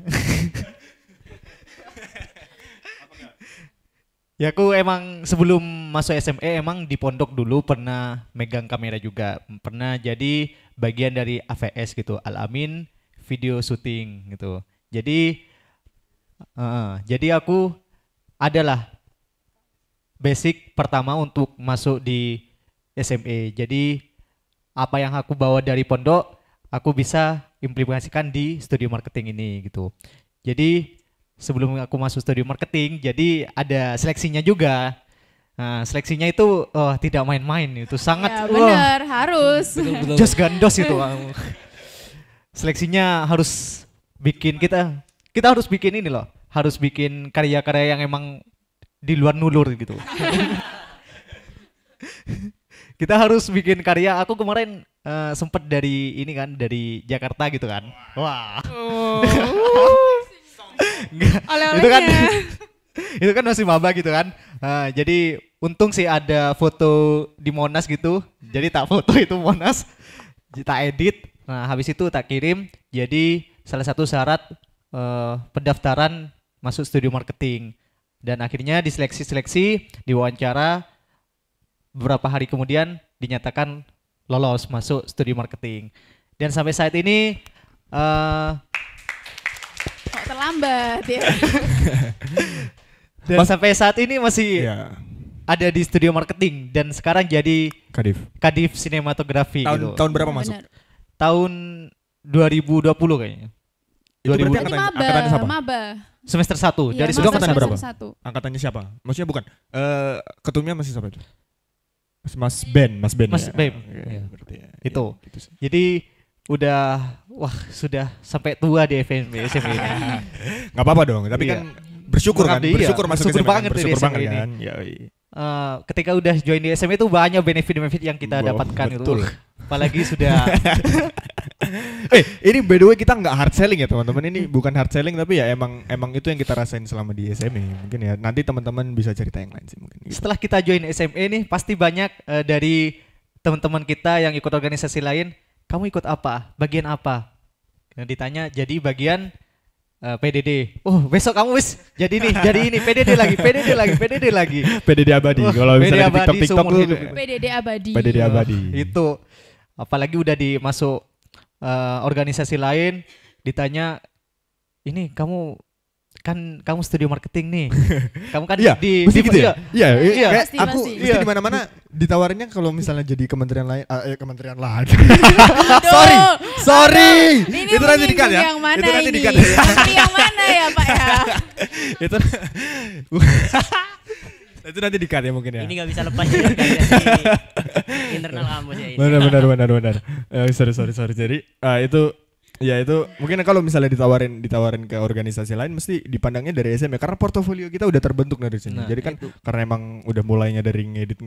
Ya aku emang sebelum masuk SME emang di pondok dulu pernah megang kamera juga. Pernah jadi bagian dari AVS gitu, Al-Amin Video Shooting gitu. Jadi aku adalah basic pertama untuk masuk di SME. Jadi apa yang aku bawa dari pondok, aku bisa implementasikan di studio marketing ini gitu. Jadi sebelum aku masuk studio marketing, jadi ada seleksinya juga. Nah, seleksinya itu tidak main-main, itu sangat Ya, benar, harus. Betul-betul. jos gandos itu. Seleksinya harus bikin kita harus bikin ini loh, harus bikin karya-karya yang emang di luar nulur gitu. Kita harus bikin karya. Aku kemarin sempet dari ini kan, dari Jakarta gitu kan. Wah. Enggak, itu kan itu kan masih maba gitu kan. Jadi untung sih ada foto di Monas gitu. Jadi tak foto itu Monas, tak edit. Nah habis itu tak kirim. Jadi salah satu syarat pendaftaran masuk studio marketing. Dan akhirnya diseleksi, diwawancara. Beberapa hari kemudian dinyatakan lolos masuk studio marketing. Dan sampai saat ini Kok terlambat ya? dan sampai saat ini masih Iya. ada di studio marketing dan sekarang jadi Kadif. sinematografi gitu. Tahun berapa masuk? Benar. Tahun 2020 kayaknya. Itu berarti 2020 Berarti angkatannya siapa? maba. semester 1 Iya, dari Itu maba angkatannya semester berapa? satu. Angkatannya siapa? Maksudnya bukan. Ketumnya masih siapa itu? Mas Ben Mas ya? Ben. Oke, Iya. berarti ya. Itu. Iya, gitu sih. Jadi sudah sampai tua di FMB SMA ini. Nggak apa-apa dong, tapi Iya. kan bersyukur kan, Mengabdi, iya. bersyukur masuk Bersyukur SMA kan, banget di bersyukur SMA banget ini. kan. Ya, Ketika udah join di SMA itu banyak benefit-benefit yang kita Wow, dapatkan betul. itu. Apalagi sudah ini by the way kita nggak hard selling ya teman-teman, ini bukan hard selling tapi ya emang itu yang kita rasain selama di SMA mungkin ya. Nanti teman-teman bisa cerita yang lain sih mungkin. Gitu. setelah kita join SMA nih pasti banyak dari teman-teman kita yang ikut organisasi lain, kamu ikut apa? Bagian apa? Yang ditanya jadi bagian PDD. Oh, besok kamu wis jadi ini PDD lagi. PDD abadi. Wah, Kalau PDD misalnya di abadi TikTok seumur tuh hidup. PDD abadi. PDD abadi. Itu apalagi udah dimasuk organisasi lain ditanya ini kamu studio marketing nih. Kamu kan Iya, mesti gitu ya? Iya, Iya. kayak Pasti, aku pasti. mesti di mana-mana ditawarinnya kalau misalnya jadi kementerian lain, kementerian lain. Aduh, Sorry. Ini Itu nanti dikat ya. menyinggung yang mana Itu nanti ini? dikat ya. Menteri yang mana ya Pak ya? Itu itu nanti dikat ya mungkin ya. Ini nggak bisa lepas dari organisasi internal kampus ya ini. Benar. Sorry. Jadi itu mungkin kalau misalnya ditawarin ke organisasi lain mesti dipandangnya dari SMA karena portofolio kita udah terbentuk dari sini. Nah, Jadi kan itu. karena emang udah mulainya dari ngedit.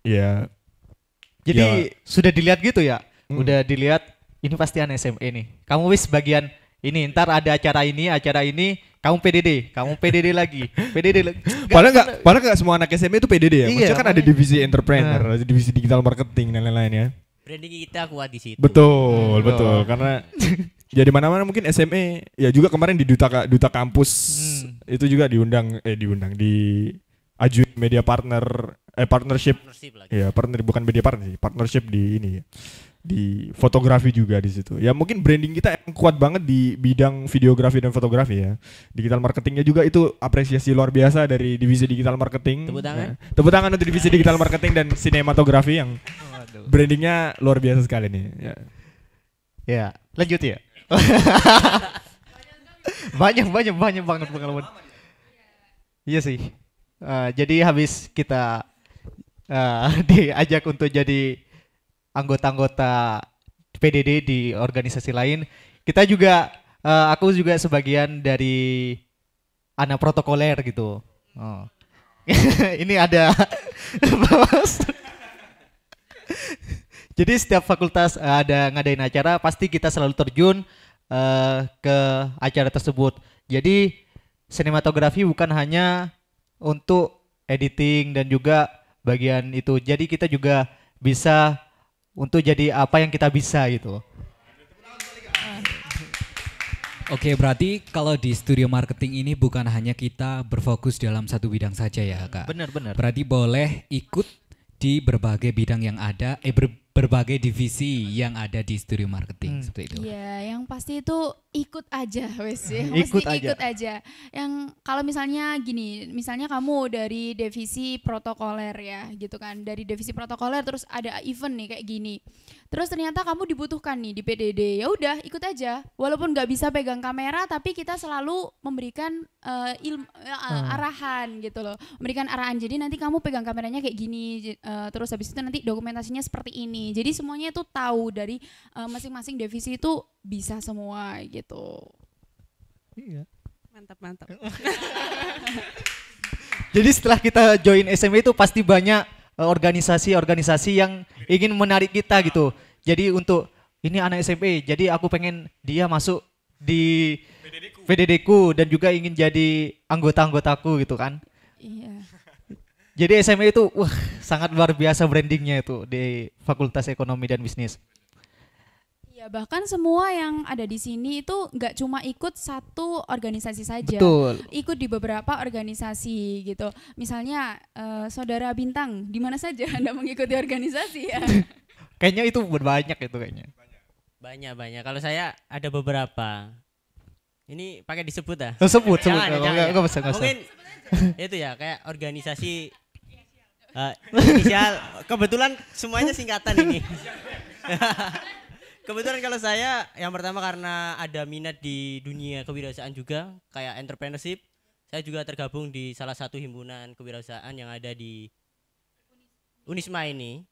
Ya. Jadi sudah dilihat gitu ya. Hmm. Udah dilihat ini pasti anak SMA nih. Kamu wis bagian ini, ntar ada acara ini, kamu PDD lagi. Padahal nggak semua anak SMA itu PDD ya. Iya, Maksudnya kan ada makanya. divisi entrepreneur, ada divisi digital marketing dan lain-lain ya. Branding kita kuat di situ. Betul. Karena jadi mana-mana mungkin SMA ya juga kemarin di duta kampus itu juga diundang diajuin media partnership. Partnership lagi. Ya, bukan media partner sih, partnership di ini ya. Di fotografi juga di situ. Ya mungkin branding kita emang kuat banget di bidang videografi dan fotografi ya. Digital marketingnya juga itu apresiasi luar biasa dari divisi digital marketing. Tepuk tangan. Ya. Tepuk tangan untuk divisi digital marketing dan sinematografi yang brandingnya luar biasa sekali nih. Ya. Ya, lanjut ya. banyak banget pengalaman. Iya sih. Jadi habis kita diajak untuk jadi anggota-anggota PDD di organisasi lain, kita juga aku juga sebagian dari anak protokoler gitu. Oh. Ini ada jadi setiap fakultas ada ngadain acara pasti kita selalu terjun ke acara tersebut. Jadi sinematografi bukan hanya untuk editing dan juga bagian itu. Jadi kita juga bisa untuk jadi apa yang kita bisa gitu. Oke, berarti kalau di studio marketing ini bukan hanya kita berfokus dalam satu bidang saja ya, Kak. Benar. Berarti boleh ikut di berbagai bidang yang ada, berbagai divisi yang ada di studio marketing seperti itu. Iya, yang pasti itu ikut aja wes ya. Ikut Mesti aja. ikut aja. Yang kalau misalnya gini, misalnya kamu dari divisi protokoler ya, gitu kan. Dari divisi protokoler terus ada event nih kayak gini. Terus ternyata kamu dibutuhkan nih di PDD. Ya udah, ikut aja. Walaupun nggak bisa pegang kamera, tapi kita selalu memberikan arahan gitu loh. Memberikan arahan. Jadi nanti kamu pegang kameranya kayak gini. Terus habis itu nanti dokumentasinya seperti ini. Jadi semuanya itu tahu dari masing-masing divisi itu bisa semua gitu. Iya. Mantap. Jadi setelah kita join SMA itu pasti banyak organisasi-organisasi yang ingin menarik kita gitu. Jadi untuk ini anak SMA, jadi aku pengen dia masuk di PDD-ku dan juga ingin jadi anggota-anggotaku gitu kan. Iya. Jadi SMA itu sangat luar biasa brandingnya itu di Fakultas Ekonomi dan Bisnis. Ya bahkan semua yang ada di sini itu nggak cuma ikut satu organisasi saja, Betul. ikut di beberapa organisasi gitu. Misalnya saudara Bintang, di mana saja Anda mengikuti organisasi ya? Kayaknya itu banyak itu kayaknya. Banyak. Kalau saya ada beberapa. Ini pakai disebut ah? Sebut. Jangan. Enggak usah. Mungkin itu ya kayak organisasi inisial. Kebetulan semuanya singkatan ini. Kebetulan kalau saya yang pertama karena ada minat di dunia kewirausahaan juga kayak entrepreneurship. Saya juga tergabung di salah satu himpunan kewirausahaan yang ada di Unisma ini.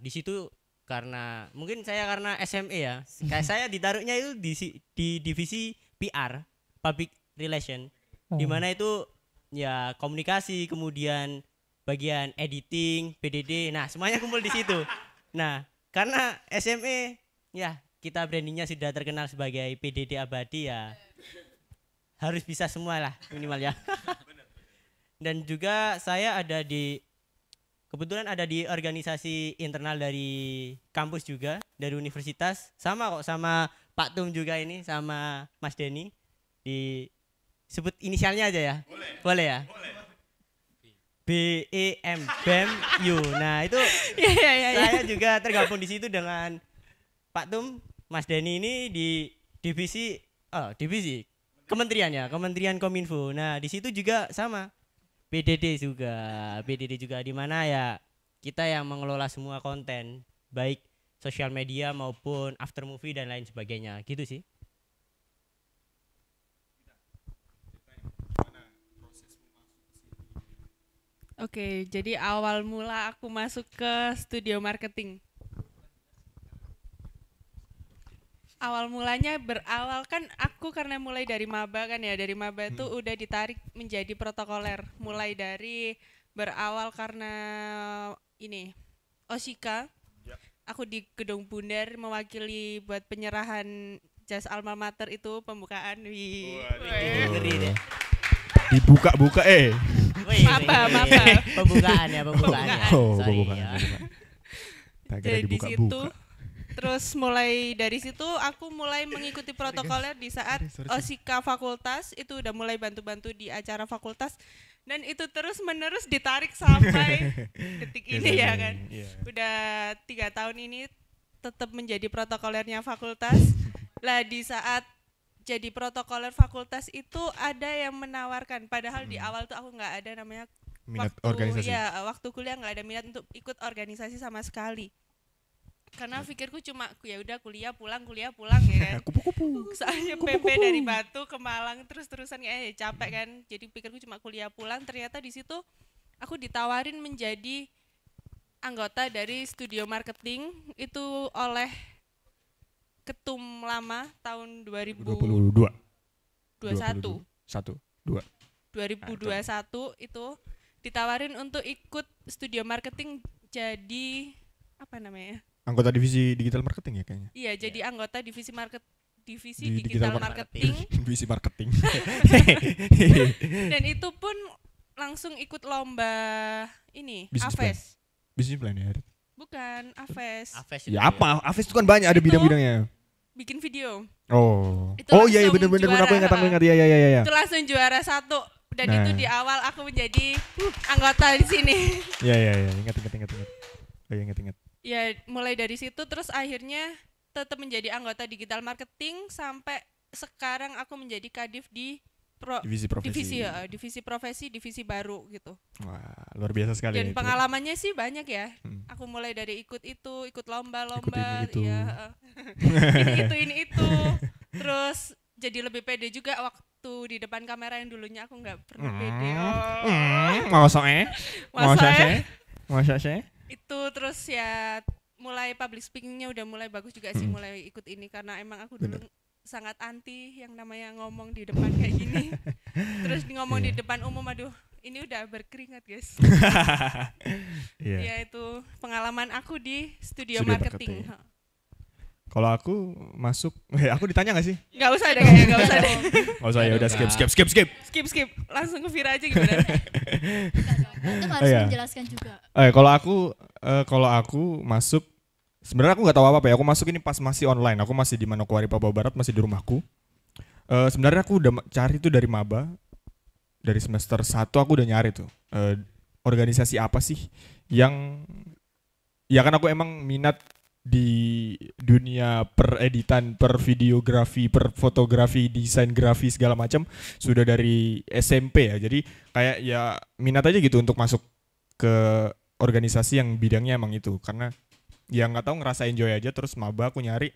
Di situ karena mungkin saya karena SME ya. Kayak saya ditaruhnya itu di divisi PR, Public Relation. Di mana itu ya komunikasi, kemudian bagian editing, PDD. Nah, semuanya kumpul di situ. Nah, karena SME ya kita brandingnya sudah terkenal sebagai PDD abadi ya harus bisa semua lah minimal ya. Dan juga saya kebetulan ada di organisasi internal dari kampus juga, dari universitas, sama Pak Tum juga ini, sama Mas Denny. Disebut inisialnya aja ya? Boleh ya? BEM, BEM-U. Nah itu saya juga tergabung di situ dengan Pak Tum, Mas Denny ini di divisi kementerian ya, Kementerian Kominfo. Nah di situ juga sama BDD juga di mana ya kita yang mengelola semua konten baik sosial media maupun after movie dan lain sebagainya gitu sih. Oke, jadi awal mula aku masuk ke studio marketing. Awal mulanya berawal kan aku karena mulai dari maba kan ya, dari maba itu udah ditarik menjadi protokoler. Mulai dari berawal karena ini Osika, aku di Gedung Bundar mewakili buat penyerahan jas alma mater itu pembukaan. Ngeri deh. Dibuka-buka Maba. Pembukaan ya. Oh, Sorry, pembukaan. ya. Tak kira Jadi di situ dibuka-buka. terus mulai dari situ aku mulai mengikuti protokoler di saat Osika fakultas itu udah mulai bantu-bantu di acara fakultas dan itu terus menerus ditarik sampai detik ini ya kan. Udah 3 tahun ini tetap menjadi protokolernya fakultas. Lah di saat jadi protokoler fakultas itu ada yang menawarkan padahal di awal tuh aku nggak ada namanya Minat organisasi. waktu kuliah nggak ada minat untuk ikut organisasi sama sekali karena pikirku cuma ya udah kuliah pulang ya kan. Kupu-kupu. Soalnya PP dari Batu ke Malang terus-terusan capek kan, jadi pikirku cuma kuliah pulang. Ternyata di situ aku ditawarin menjadi anggota dari studio marketing itu oleh ketum lama tahun 2021 itu ditawarin untuk ikut studio marketing jadi apa namanya? Anggota divisi digital marketing ya kayaknya. Iya, jadi anggota divisi digital marketing. Divisi marketing. Dan itu pun langsung ikut lomba ini, Business AFES. Business plan ya. Bukan, AFES. Ya apa? Afis itu kan banyak ada bidang-bidangnya. Bikin video. Oh. Itu Oh iya langsung benar-benar juara, aku ingat. Iya. Itu langsung juara 1 dan Nah. itu di awal aku menjadi anggota di sini. Iya, ingat. Oh iya, ingat. Ya, mulai dari situ terus akhirnya tetap menjadi anggota digital marketing sampai sekarang aku menjadi kadif di Divisi profesi. divisi baru gitu. Wah, luar biasa sekali. Dan itu. pengalamannya sih banyak ya. Hmm. Aku mulai dari ikut lomba-lomba, Ikut ini, itu. ya. ini itu. Terus jadi lebih pede juga waktu di depan kamera yang dulunya aku nggak pernah pede. Masa sih? Itu terus ya mulai public speakingnya udah mulai bagus juga sih, mulai ikut ini karena emang aku dulu sangat anti yang namanya ngomong di depan kayak gini. Terus ngomong di depan umum, aduh ini udah berkeringat guys. Ya itu pengalaman aku di studio marketing. Kalau aku masuk, aku ditanya gak sih? Nggak usah deh kayaknya, nggak usah deh. Gak usah ya, udah skip. Langsung ke Vira aja gimana? Itu harus Iya. menjelaskan juga. Kalau aku masuk, sebenarnya aku nggak tahu apa ya. Aku masuk ini pas masih online. Aku masih di Manokwari, Papua Barat, masih di rumahku. Sebenarnya aku udah cari tuh dari maba, dari semester 1 aku udah nyari tuh organisasi apa sih yang, ya kan aku emang minat di dunia pereditan, per videografi, per fotografi, desain grafis segala macam sudah dari SMP ya. Jadi kayak ya minat aja gitu untuk masuk ke organisasi yang bidangnya emang itu, karena ya nggak tahu, ngerasa enjoy aja. Terus maba aku nyari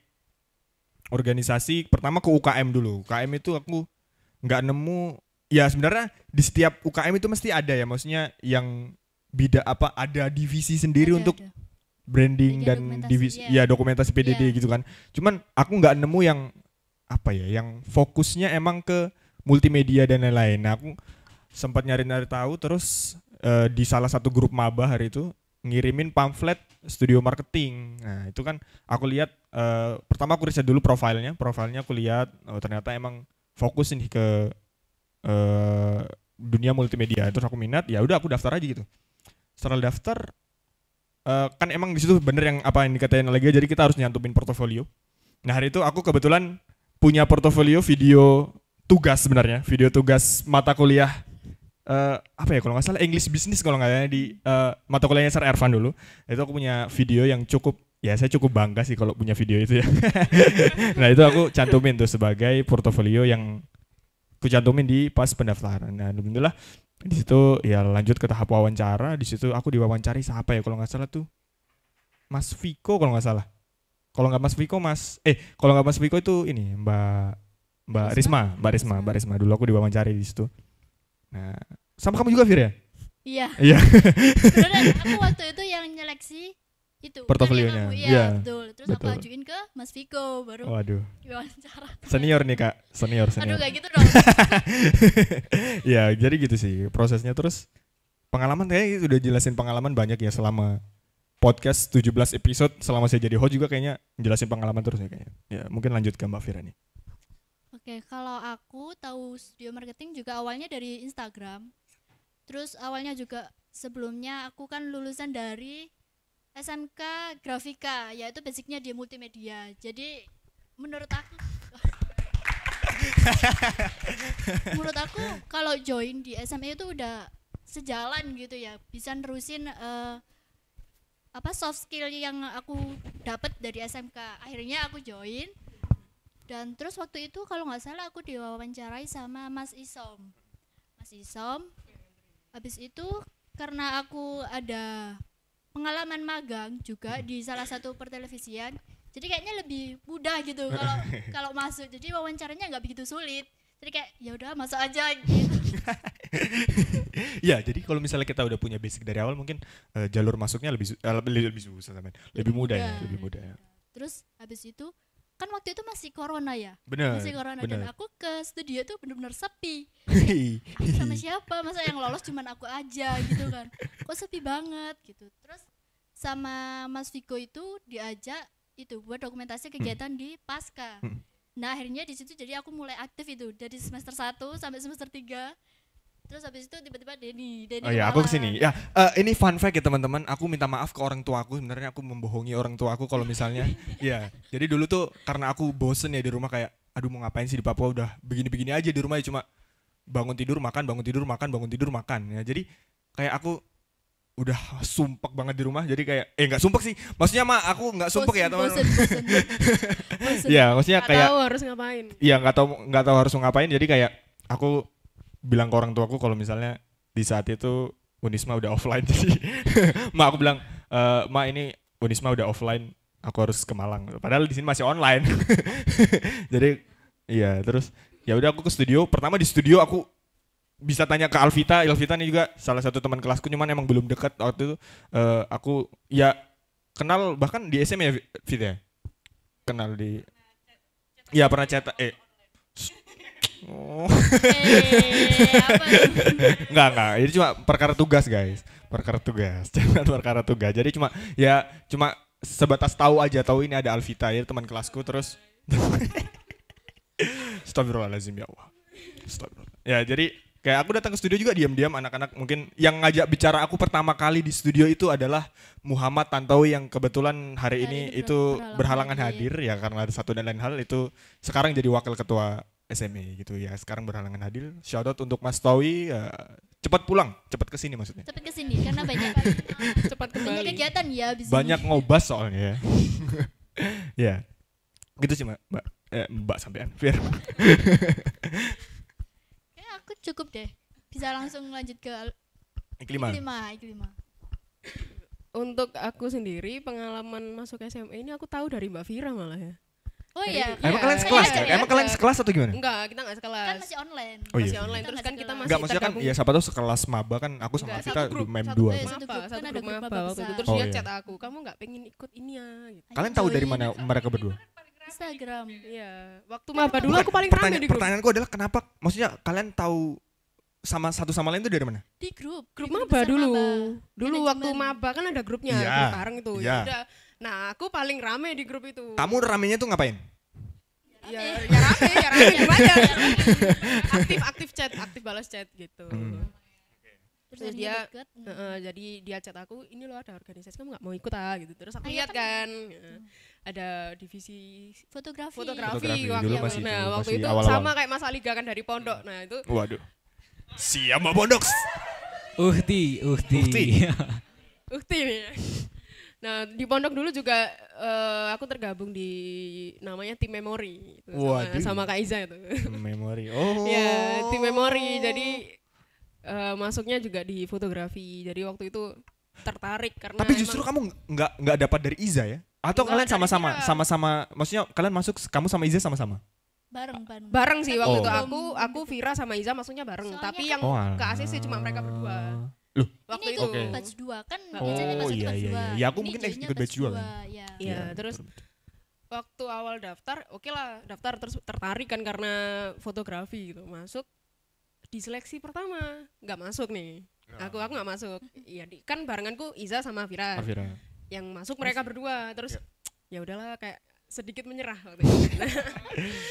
organisasi pertama ke UKM dulu. UKM itu aku nggak nemu. Ya sebenarnya di setiap UKM itu mesti ada ya, maksudnya yang ada divisi sendiri untuk branding Jadi dan dokumentasi, divisi, iya. ya dokumentasi PDD Iya. gitu kan. Cuman aku nggak nemu yang apa ya, yang fokusnya emang ke multimedia dan lain-lain. Nah, aku sempat nyari-nyari tahu, terus di salah satu grup maba hari itu ngirimin pamflet studio marketing. Nah itu kan aku lihat, pertama aku riset dulu profilnya aku lihat ternyata emang fokus nih ke dunia multimedia. Terus aku minat, ya udah aku daftar aja gitu. Setelah daftar, kan emang di situ bener yang apa yang dikatain lagi, jadi kita harus nyantumin portofolio. Nah hari itu aku kebetulan punya portofolio video tugas, sebenarnya video tugas mata kuliah apa ya, kalau nggak salah English Business kalau nggak salah, di mata kuliahnya Sir Ervan dulu. Itu aku punya video yang cukup, ya saya cukup bangga sih kalau punya video itu ya. Nah itu aku cantumin tuh sebagai portofolio yang aku cantumin di pas pendaftaran. Nah alhamdulillah di situ ya lanjut ke tahap wawancara. Di situ aku diwawancari siapa ya, kalau nggak salah tuh Mas Viko kalau nggak salah. Kalau nggak Mas Viko kalau nggak Mas Viko itu ini Mbak Risma dulu aku diwawancari di situ. Nah sama kamu juga Fir ya? Iya. Iya. Sebenarnya aku waktu itu yang nyeleksi itu Portofolionya, kan yang aku, iya. iya betul. Terus aku Betul. ajuin ke Mas Viko, baru Waduh, diwawancara. senior nih Kak, senior. Aduh gak gitu dong. Ya jadi gitu sih prosesnya. Terus pengalaman, kayaknya udah jelasin pengalaman banyak ya selama podcast 17 episode. Selama saya jadi host juga kayaknya jelasin pengalaman terus ya kayaknya. Ya mungkin lanjut ke Mbak Fira nih. Oke, kalau aku tahu studio marketing juga awalnya dari Instagram. Terus awalnya juga sebelumnya aku kan lulusan dari SMK Grafika, yaitu basicnya di multimedia. Jadi menurut aku kalau join di SMA itu udah sejalan gitu ya, bisa nerusin soft skill yang aku dapat dari SMK. Akhirnya aku join. Dan terus waktu itu kalau nggak salah aku diwawancarai sama Mas Isom. Habis itu karena aku ada pengalaman magang juga di salah satu pertelevisian, jadi kayaknya lebih mudah gitu kalau masuk. Jadi wawancaranya nggak begitu sulit. Jadi kayak ya udah masuk aja gitu. Ya jadi kalau misalnya kita udah punya basic dari awal, mungkin jalur masuknya lebih susah, lebih mudah ya, lebih mudah ya. Terus habis itu kan waktu itu masih corona ya. Bener, Masih corona bener. dan aku ke studio tuh benar-benar sepi. Aku sama siapa? Masa yang lolos cuman aku aja gitu kan. Kok sepi banget gitu. Terus sama Mas Viko itu diajak itu buat dokumentasi kegiatan di Pasca. Nah, akhirnya di situ jadi aku mulai aktif itu dari semester 1 sampai semester 3. Terus habis itu tiba-tiba Denny Oh ya, aku kenalan. kesini. Ya, ini fun fact ya teman-teman. Aku minta maaf ke orang tua aku. Sebenarnya aku membohongi orang tua aku kalau misalnya. Ya, jadi dulu tuh karena aku bosen ya di rumah, kayak, aduh mau ngapain sih di Papua, udah begini-begini aja di rumah ya, cuma bangun tidur makan. Ya, jadi kayak aku udah sumpek banget di rumah. Jadi kayak, nggak sumpek sih. Maksudnya mah aku nggak sumpek ya teman-teman. Bosen. Ya, maksudnya Nggak kayak. tahu harus ngapain. Iya, nggak tahu harus ngapain. Jadi kayak aku bilang ke orang tuaku kalau misalnya di saat itu Unisma udah offline, jadi mak aku bilang, "Ma, ini Unisma udah offline, aku harus ke Malang." Padahal di sini masih online. Jadi iya, terus ya udah aku ke studio. Pertama di studio aku bisa tanya ke Alvita ini juga salah satu teman kelasku, cuman emang belum dekat waktu itu. Aku ya kenal bahkan di SM ya, Fit ya. Kenal di ya pernah cetak Oh. Apa Enggak. Ini cuma perkara tugas, guys. Perkara tugas. Jangan perkara tugas. Jadi cuma sebatas tahu aja, tahu ini ada Alvita ya teman kelasku, terus Astagfirullahaladzim ya Allah. Astagfirullah. Ya jadi kayak aku datang ke studio juga diam-diam, anak-anak mungkin yang ngajak bicara aku pertama kali di studio itu adalah Muhammad Tantowi yang kebetulan hari ini itu berhalangan hadir ya karena ada satu dan lain hal, itu sekarang jadi wakil ketua SME gitu ya, sekarang berhalangan hadir. Shout out untuk Mas Towi, cepat pulang, cepat kesini maksudnya. Cepat kesini karena banyak Cepat kembali. banyak kegiatan ya abis Banyak ini. ngobas soalnya ya. Ya, gitu sih Mbak sampean. Biar Kayak aku cukup deh. Bisa langsung lanjut ke Iklima. Iklima. Untuk aku sendiri pengalaman masuk SMA ini aku tahu dari Mbak Vira malah ya. Oh iya. Emang kalian sekelas ya? Emang kalian sekelas atau gimana? Enggak, kita enggak sekelas. Kan masih online. Oh iya. Masih online Kita terus nggak kan kita sekelas. masih Enggak, maksudnya kan tergabung. ya siapa tahu sekelas maba kan, aku sama Enggak, kita satu grup, mem satu 2. satu maba, grup, satu kan ada grup grup maba maba waktu itu. besar. Terus Oh, dia iya. chat aku, kamu nggak pengen ikut ini ya? Gitu. Kalian tahu dari join. mana mereka berdua? Instagram. Iya, waktu maba dulu aku paling rame di grup. Pertanyaanku adalah kenapa? Maksudnya kalian tahu sama satu sama lain itu dari mana? Di grup. Grup di maba besar dulu. maba. Dulu Manajemen. waktu maba kan ada grupnya, Iya, grup bareng itu. iya. Ya udah. Nah, aku paling rame di grup itu. Kamu ramenya tuh ngapain? Ya rame gimana? Aktif chat, aktif balas chat gitu. Terus Jadinya dia deket. jadi dia chat aku, ini loh ada organisasi, kamu nggak mau ikut gitu. Terus aku Ayo lihat kan. kan, ada divisi Fotografi. Fotografi, waktu dulu itu. masih Nah, itu, waktu masih itu awal-awal. sama kayak Mas Aliga kan dari pondok. Nah, itu Waduh. Siap Mbak Pondok. Uhti. ukti nih. Nah, di pondok dulu juga aku tergabung di namanya tim memori itu, Waduh. sama Kak Iza itu. Memori. Oh. Ya, tim memori. Jadi masuknya juga di fotografi. Jadi waktu itu tertarik karena Tapi justru kamu nggak dapat dari Iza ya? Atau Nggak, kalian dari sama-sama, Vira. sama-sama? Maksudnya kalian masuk, kamu sama Iza sama-sama? bareng sih waktu Oh. itu aku Vira sama Iza masuknya bareng. Soalnya Tapi kan- yang ke ACC cuma mereka berdua. Loh, Waktu Ini itu. ikut batch 2 kan Oh, biasanya batch 1 iya, batch iya, 2. iya. Ya, aku Ini mungkin joinnya ikut batch 2 kan. Iya. Iya, terus waktu awal daftar, oke lah daftar, terus tertarik kan karena fotografi gitu. Masuk di seleksi pertama nggak masuk nih. Aku nggak masuk. Iya, kan barenganku Iza sama Vira. Afira. Yang masuk mereka berdua. Terus ya udahlah kayak sedikit menyerah waktu itu.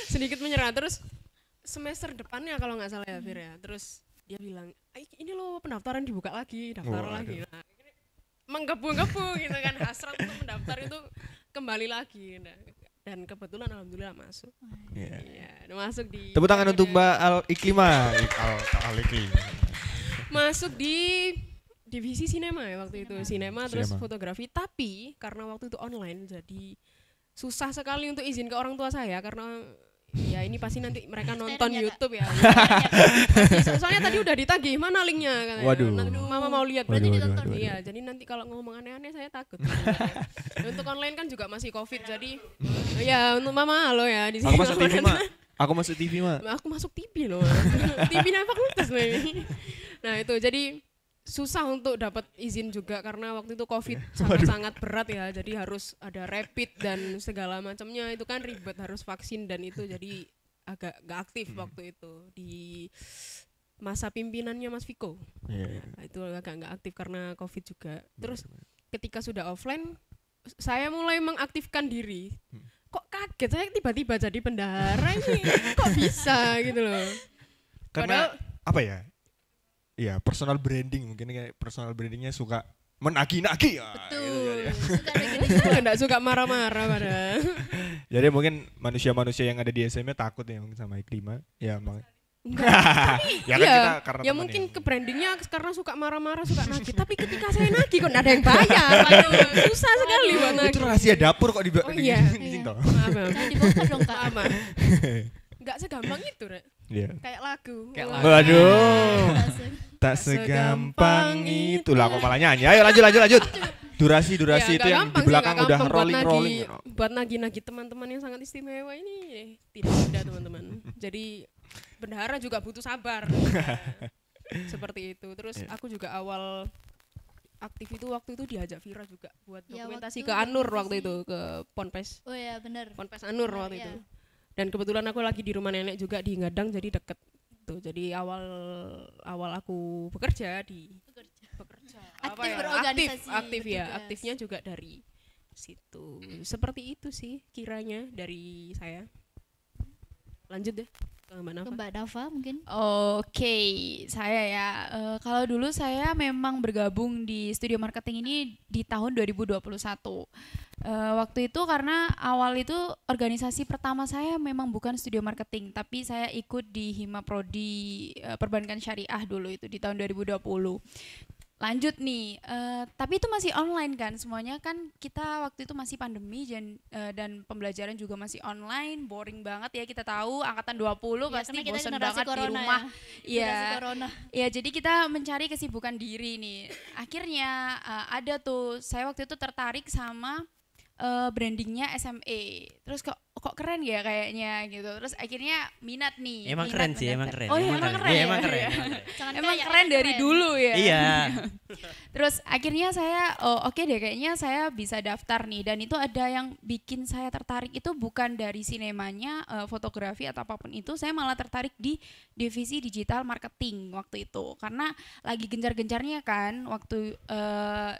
Sedikit menyerah, terus semester depannya kalau nggak salah ya Vira. Terus dia bilang, ini loh pendaftaran dibuka lagi, daftar Waduh. lagi. Nah, menggebu-gebu gitu kan, hasrat untuk mendaftar itu kembali lagi. Nah, dan kebetulan alhamdulillah masuk. Iya. Iya, masuk di Tepuk tangan untuk Mbak Al Iklima. Al Iklima. masuk di divisi sinema ya waktu itu, sinema terus Sinema. fotografi. Tapi karena waktu itu online jadi susah sekali untuk izin ke orang tua saya karena ya ini pasti nanti mereka nonton ya, Kak? YouTube ya. Pasti, soalnya tadi udah ditagih mana linknya katanya. Waduh. Nanti mama mau lihat Waduh, berarti waduh, ditonton. waduh, Iya, jadi nanti kalau ngomong aneh-aneh saya takut. Untuk online kan juga masih Covid jadi ya untuk mama halo ya di sini. Aku masuk TV, Mak. Aku masuk TV, Mak. Aku masuk TV loh. TV nya fakultas loh ini. Nah, itu jadi susah untuk dapat izin juga karena waktu itu Covid sangat berat ya. Jadi harus ada rapid dan segala macamnya, itu kan ribet, harus vaksin dan itu jadi agak gak aktif waktu itu di masa pimpinannya Mas Viko. Iya. Nah, itu agak gak aktif karena Covid juga. Terus ketika sudah offline saya mulai mengaktifkan diri. Kok kaget saya tiba-tiba jadi bendahara ini, kok bisa gitu loh. Karena Padahal- apa ya? Iya, personal branding, mungkin kayak personal brandingnya suka menagi-nagi ya. Betul. gitu ya. Suka ada gini. Nggak suka marah-marah padahal. Jadi mungkin manusia-manusia yang ada di SMA takut ya mungkin sama Iklima. Ya emang. Ya kan Iya, kita karena ya teman mungkin ya. ke brandingnya karena suka marah-marah, suka nagih. Tapi ketika saya nagih kok nggak ada yang bayar. Waduh, susah sekali buat Itu nagih. rahasia dapur kok di Oh iya. toh. Maaf, maaf. Jangan dibongkar dong Kak. Aman. Nggak segampang itu, Rek. Iya. Kayak lagu. Kayak Wah. lagu. Waduh. Langsung. Tak segampang itulah kok malah nyanyi. Ayo lanjut. Durasi Ya, itu nggak yang gampang di sih, belakang nggak udah gampang buat rolling. buat nagih-nagih teman-teman yang sangat istimewa ini tidak ada teman-teman. Jadi bendahara juga butuh sabar. Seperti itu. Terus aku juga awal aktif itu waktu itu diajak Vira juga buat Ya, dokumentasi waktu ke Anur dokumentasi. waktu itu, ke Ponpes Oh ya benar. Anur Benar, waktu iya. itu. Dan kebetulan aku lagi di rumah nenek juga di Ngadang jadi deket tuh. Jadi awal aku bekerja. Aktif Apa ya? berorganisasi. Aktif ya. bertugas. Aktifnya juga dari Situ. Seperti itu sih kiranya dari saya. Lanjut deh ke Mbak Nafa. Ke Mbak Nafa mungkin. Oke, saya ya. Kalau dulu saya memang bergabung di studio marketing ini di tahun 2021. Waktu itu karena awal itu organisasi pertama saya memang bukan studio marketing, tapi saya ikut di Hima Prodi Perbankan Syariah dulu itu di tahun 2020. Lanjut nih, tapi itu masih online kan semuanya kan, kita waktu itu masih pandemi dan pembelajaran juga masih online, boring banget ya, kita tahu angkatan 20 Ya, pasti karena kita bosan generasi banget di corona rumah. Generasi corona. Ya jadi kita mencari kesibukan diri nih. Akhirnya ada tuh, saya waktu itu tertarik sama brandingnya SME. Terus kok keren ya kayaknya gitu. Terus akhirnya minat nih. Emang minat keren sih, mendaftar. emang keren. Oh iya, emang keren. Iya, Ya? emang keren. Iya. Emang keren. Jangan Emang kayak, keren dari dulu ya. Iya. Terus akhirnya saya oke deh, kayaknya saya bisa daftar nih, dan itu ada yang bikin saya tertarik itu bukan dari sinemanya, fotografi atau apapun itu, saya malah tertarik di divisi digital marketing waktu itu karena lagi gencar-gencarnya kan waktu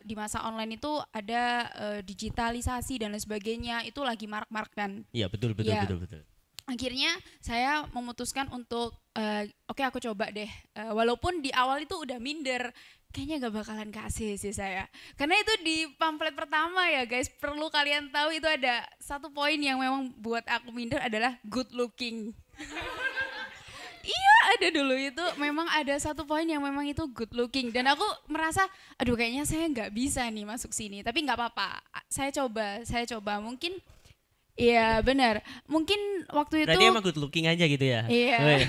di masa online itu ada digitalisasi dan lain sebagainya, itu lagi marak-marak kan. Iya, betul. Iya. Akhirnya saya memutuskan untuk oke, aku coba deh, walaupun di awal itu udah minder, kayaknya gak bakalan kasih sih saya, karena itu di pamflet pertama ya guys, perlu kalian tahu itu ada satu poin yang memang buat aku minder adalah good looking. Iya, ada dulu itu memang ada satu poin yang memang itu good looking, dan aku merasa aduh kayaknya saya nggak bisa nih masuk sini, tapi nggak apa-apa, saya coba mungkin. Iya benar. Mungkin waktu itu. Berarti emang good looking aja gitu ya? Iya. Weh.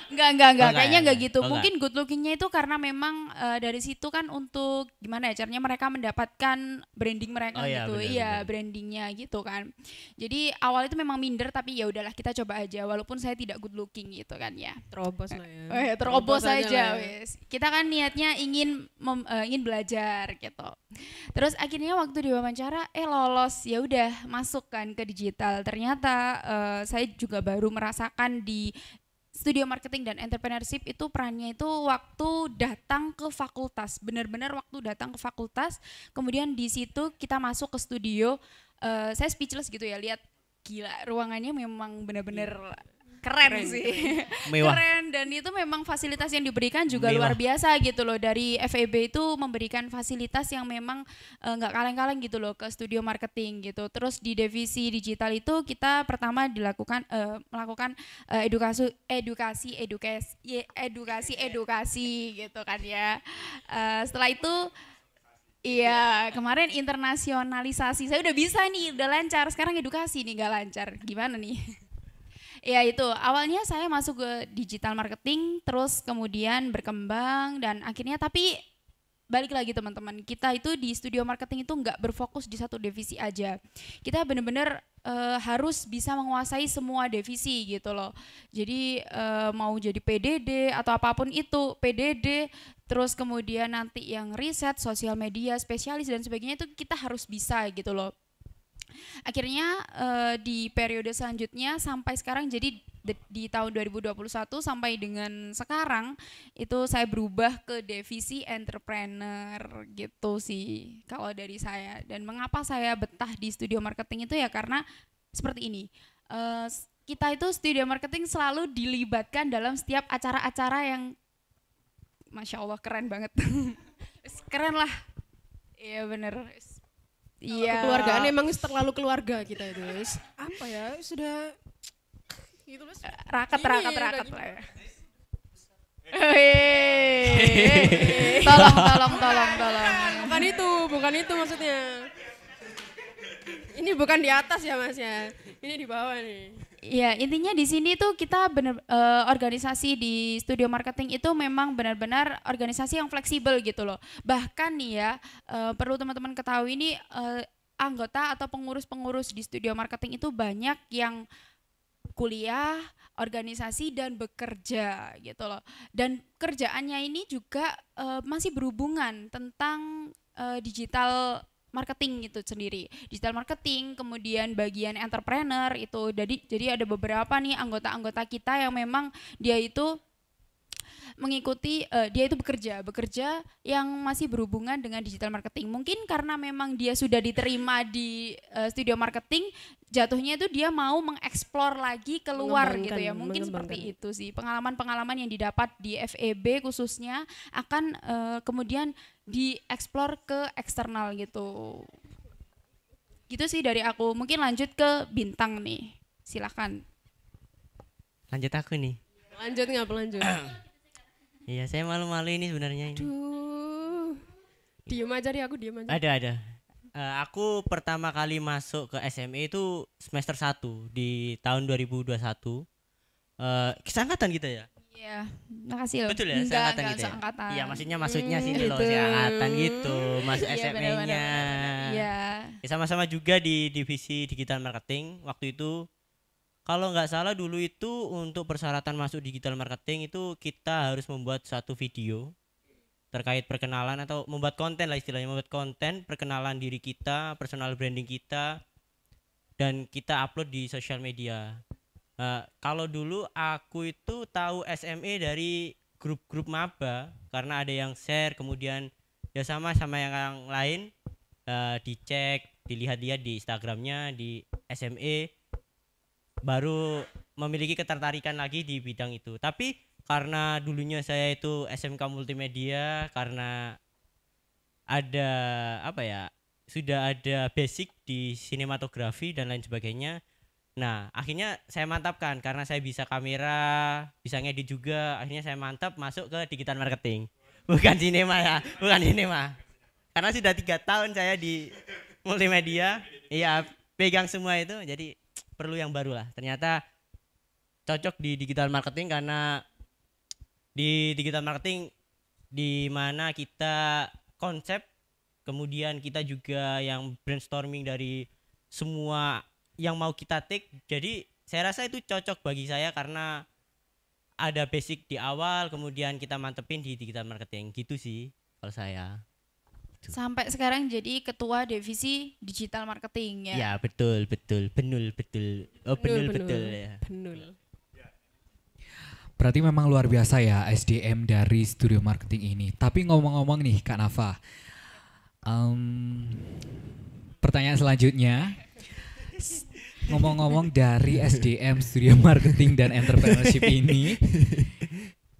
Enggak. Oh, Kayaknya enggak gitu. Oh, Mungkin good lookingnya itu karena memang dari situ kan untuk gimana ya caranya mereka mendapatkan branding mereka Oh, iya, gitu. benar, Iya, benar. brandingnya gitu kan. Jadi awal itu memang minder, tapi ya udahlah kita coba aja walaupun saya tidak good looking gitu kan ya. Terobos lah ya. Oh ya, terobos aja lah ya. wes. Kita kan niatnya ingin belajar gitu. Terus akhirnya waktu diwawancara lolos, ya udah masuk kan ke digital. Ternyata saya juga baru merasakan di studio marketing dan entrepreneurship itu perannya itu waktu datang ke fakultas. Benar-benar waktu datang ke fakultas. Kemudian di situ kita masuk ke studio. Saya speechless gitu ya, lihat gila ruangannya memang benar-benar keren sih. Mewah. Keren, dan itu memang fasilitas yang diberikan juga Mewah. luar biasa gitu loh. Dari FEB itu memberikan fasilitas yang memang nggak kaleng-kaleng gitu loh ke studio marketing gitu. Terus di divisi digital itu kita pertama melakukan edukasi gitu kan ya. Setelah itu iya, kemarin internasionalisasi. Saya udah bisa nih, udah lancar. Sekarang edukasi nih nggak lancar. Gimana nih? Ya itu, awalnya saya masuk ke digital marketing, terus kemudian berkembang, dan akhirnya tapi balik lagi teman-teman, kita itu di studio marketing itu nggak berfokus di satu divisi aja. Kita benar-benar harus bisa menguasai semua divisi gitu loh. Jadi mau jadi PDD atau apapun itu, PDD, terus kemudian nanti yang riset, sosial media, spesialis dan sebagainya itu kita harus bisa gitu loh. Akhirnya di periode selanjutnya sampai sekarang, jadi di tahun 2021 sampai dengan sekarang itu saya berubah ke divisi entrepreneur gitu sih kalau dari saya. Dan mengapa saya betah di studio marketing itu ya karena seperti ini, kita itu studio marketing selalu dilibatkan dalam setiap acara-acara yang Masya Allah keren banget. Keren lah, iya bener. Iya. Kekeluargaan emang terlalu keluarga kita itu. Apa ya? Sudah gitu Mas. Rakat Ini, lah udah ya. Tolong. Bukan itu maksudnya. Ini bukan di atas ya Mas ya. Ini di bawah nih. Iya, intinya di sini tuh kita organisasi di studio marketing itu memang benar-benar organisasi yang fleksibel gitu loh. Bahkan nih ya, perlu teman-teman ketahui ini anggota atau pengurus-pengurus di studio marketing itu banyak yang kuliah, organisasi dan bekerja gitu loh. Dan kerjaannya ini juga masih berhubungan tentang digital marketing itu sendiri, digital marketing, kemudian bagian entrepreneur itu. Jadi ada beberapa nih anggota-anggota kita yang memang dia itu mengikuti dia itu bekerja yang masih berhubungan dengan digital marketing. Mungkin karena memang dia sudah diterima di studio marketing, jatuhnya itu dia mau mengeksplor lagi keluar gitu ya. Mungkin seperti itu sih. Pengalaman-pengalaman yang didapat di FEB khususnya akan kemudian dieksplor ke eksternal gitu. Gitu sih dari aku. Mungkin lanjut ke Bintang nih. Silakan. Lanjut aku nih. Lanjut nggak lanjut? Iya, saya malu-malu ini sebenarnya ini. Duh. Diem aja deh, aku diem aja. Ada. Aku pertama kali masuk ke SME itu semester 1 di tahun 2021. Seangkatan kita ya? Iya, makasih loh. Betul ya, seangkatan gitu ya? Seangkatan. Iya, maksudnya sini gitu. loh, seangkatan gitu, masuk Iya, SME-nya. Iya. Ya, sama-sama juga di divisi digital marketing. Waktu itu, kalau nggak salah dulu itu untuk persyaratan masuk digital marketing itu kita harus membuat satu video terkait perkenalan atau membuat konten lah istilahnya, membuat konten perkenalan diri kita, personal branding kita, dan kita upload di sosial media. Kalau dulu aku itu tahu SME dari grup-grup maba karena ada yang share, kemudian ya sama yang lain dicek, dilihat-lihat di Instagramnya di SME, baru memiliki ketertarikan lagi di bidang itu. Tapi karena dulunya saya itu SMK multimedia, karena ada sudah ada basic di sinematografi dan lain sebagainya. Nah, akhirnya saya mantapkan karena saya bisa kamera, bisa ngedit juga. Akhirnya saya mantap masuk ke digital marketing. Bukan sinema ya, bukan sinema. Karena sudah 3 tahun saya di multimedia, iya pegang semua itu. Jadi perlu yang baru lah. Ternyata cocok di digital marketing karena di digital marketing di mana kita konsep, kemudian kita juga yang brainstorming dari semua yang mau kita take. Jadi saya rasa itu cocok bagi saya karena ada basic di awal, kemudian kita mantepin di digital marketing. Gitu sih kalau saya. Sampai sekarang jadi ketua divisi digital marketing ya. Ya betul. Oh betul ya. Benul. Berarti memang luar biasa ya SDM dari studio marketing ini. Tapi ngomong-ngomong nih Kak Nafa, pertanyaan selanjutnya, ngomong-ngomong dari SDM studio marketing dan entrepreneurship ini,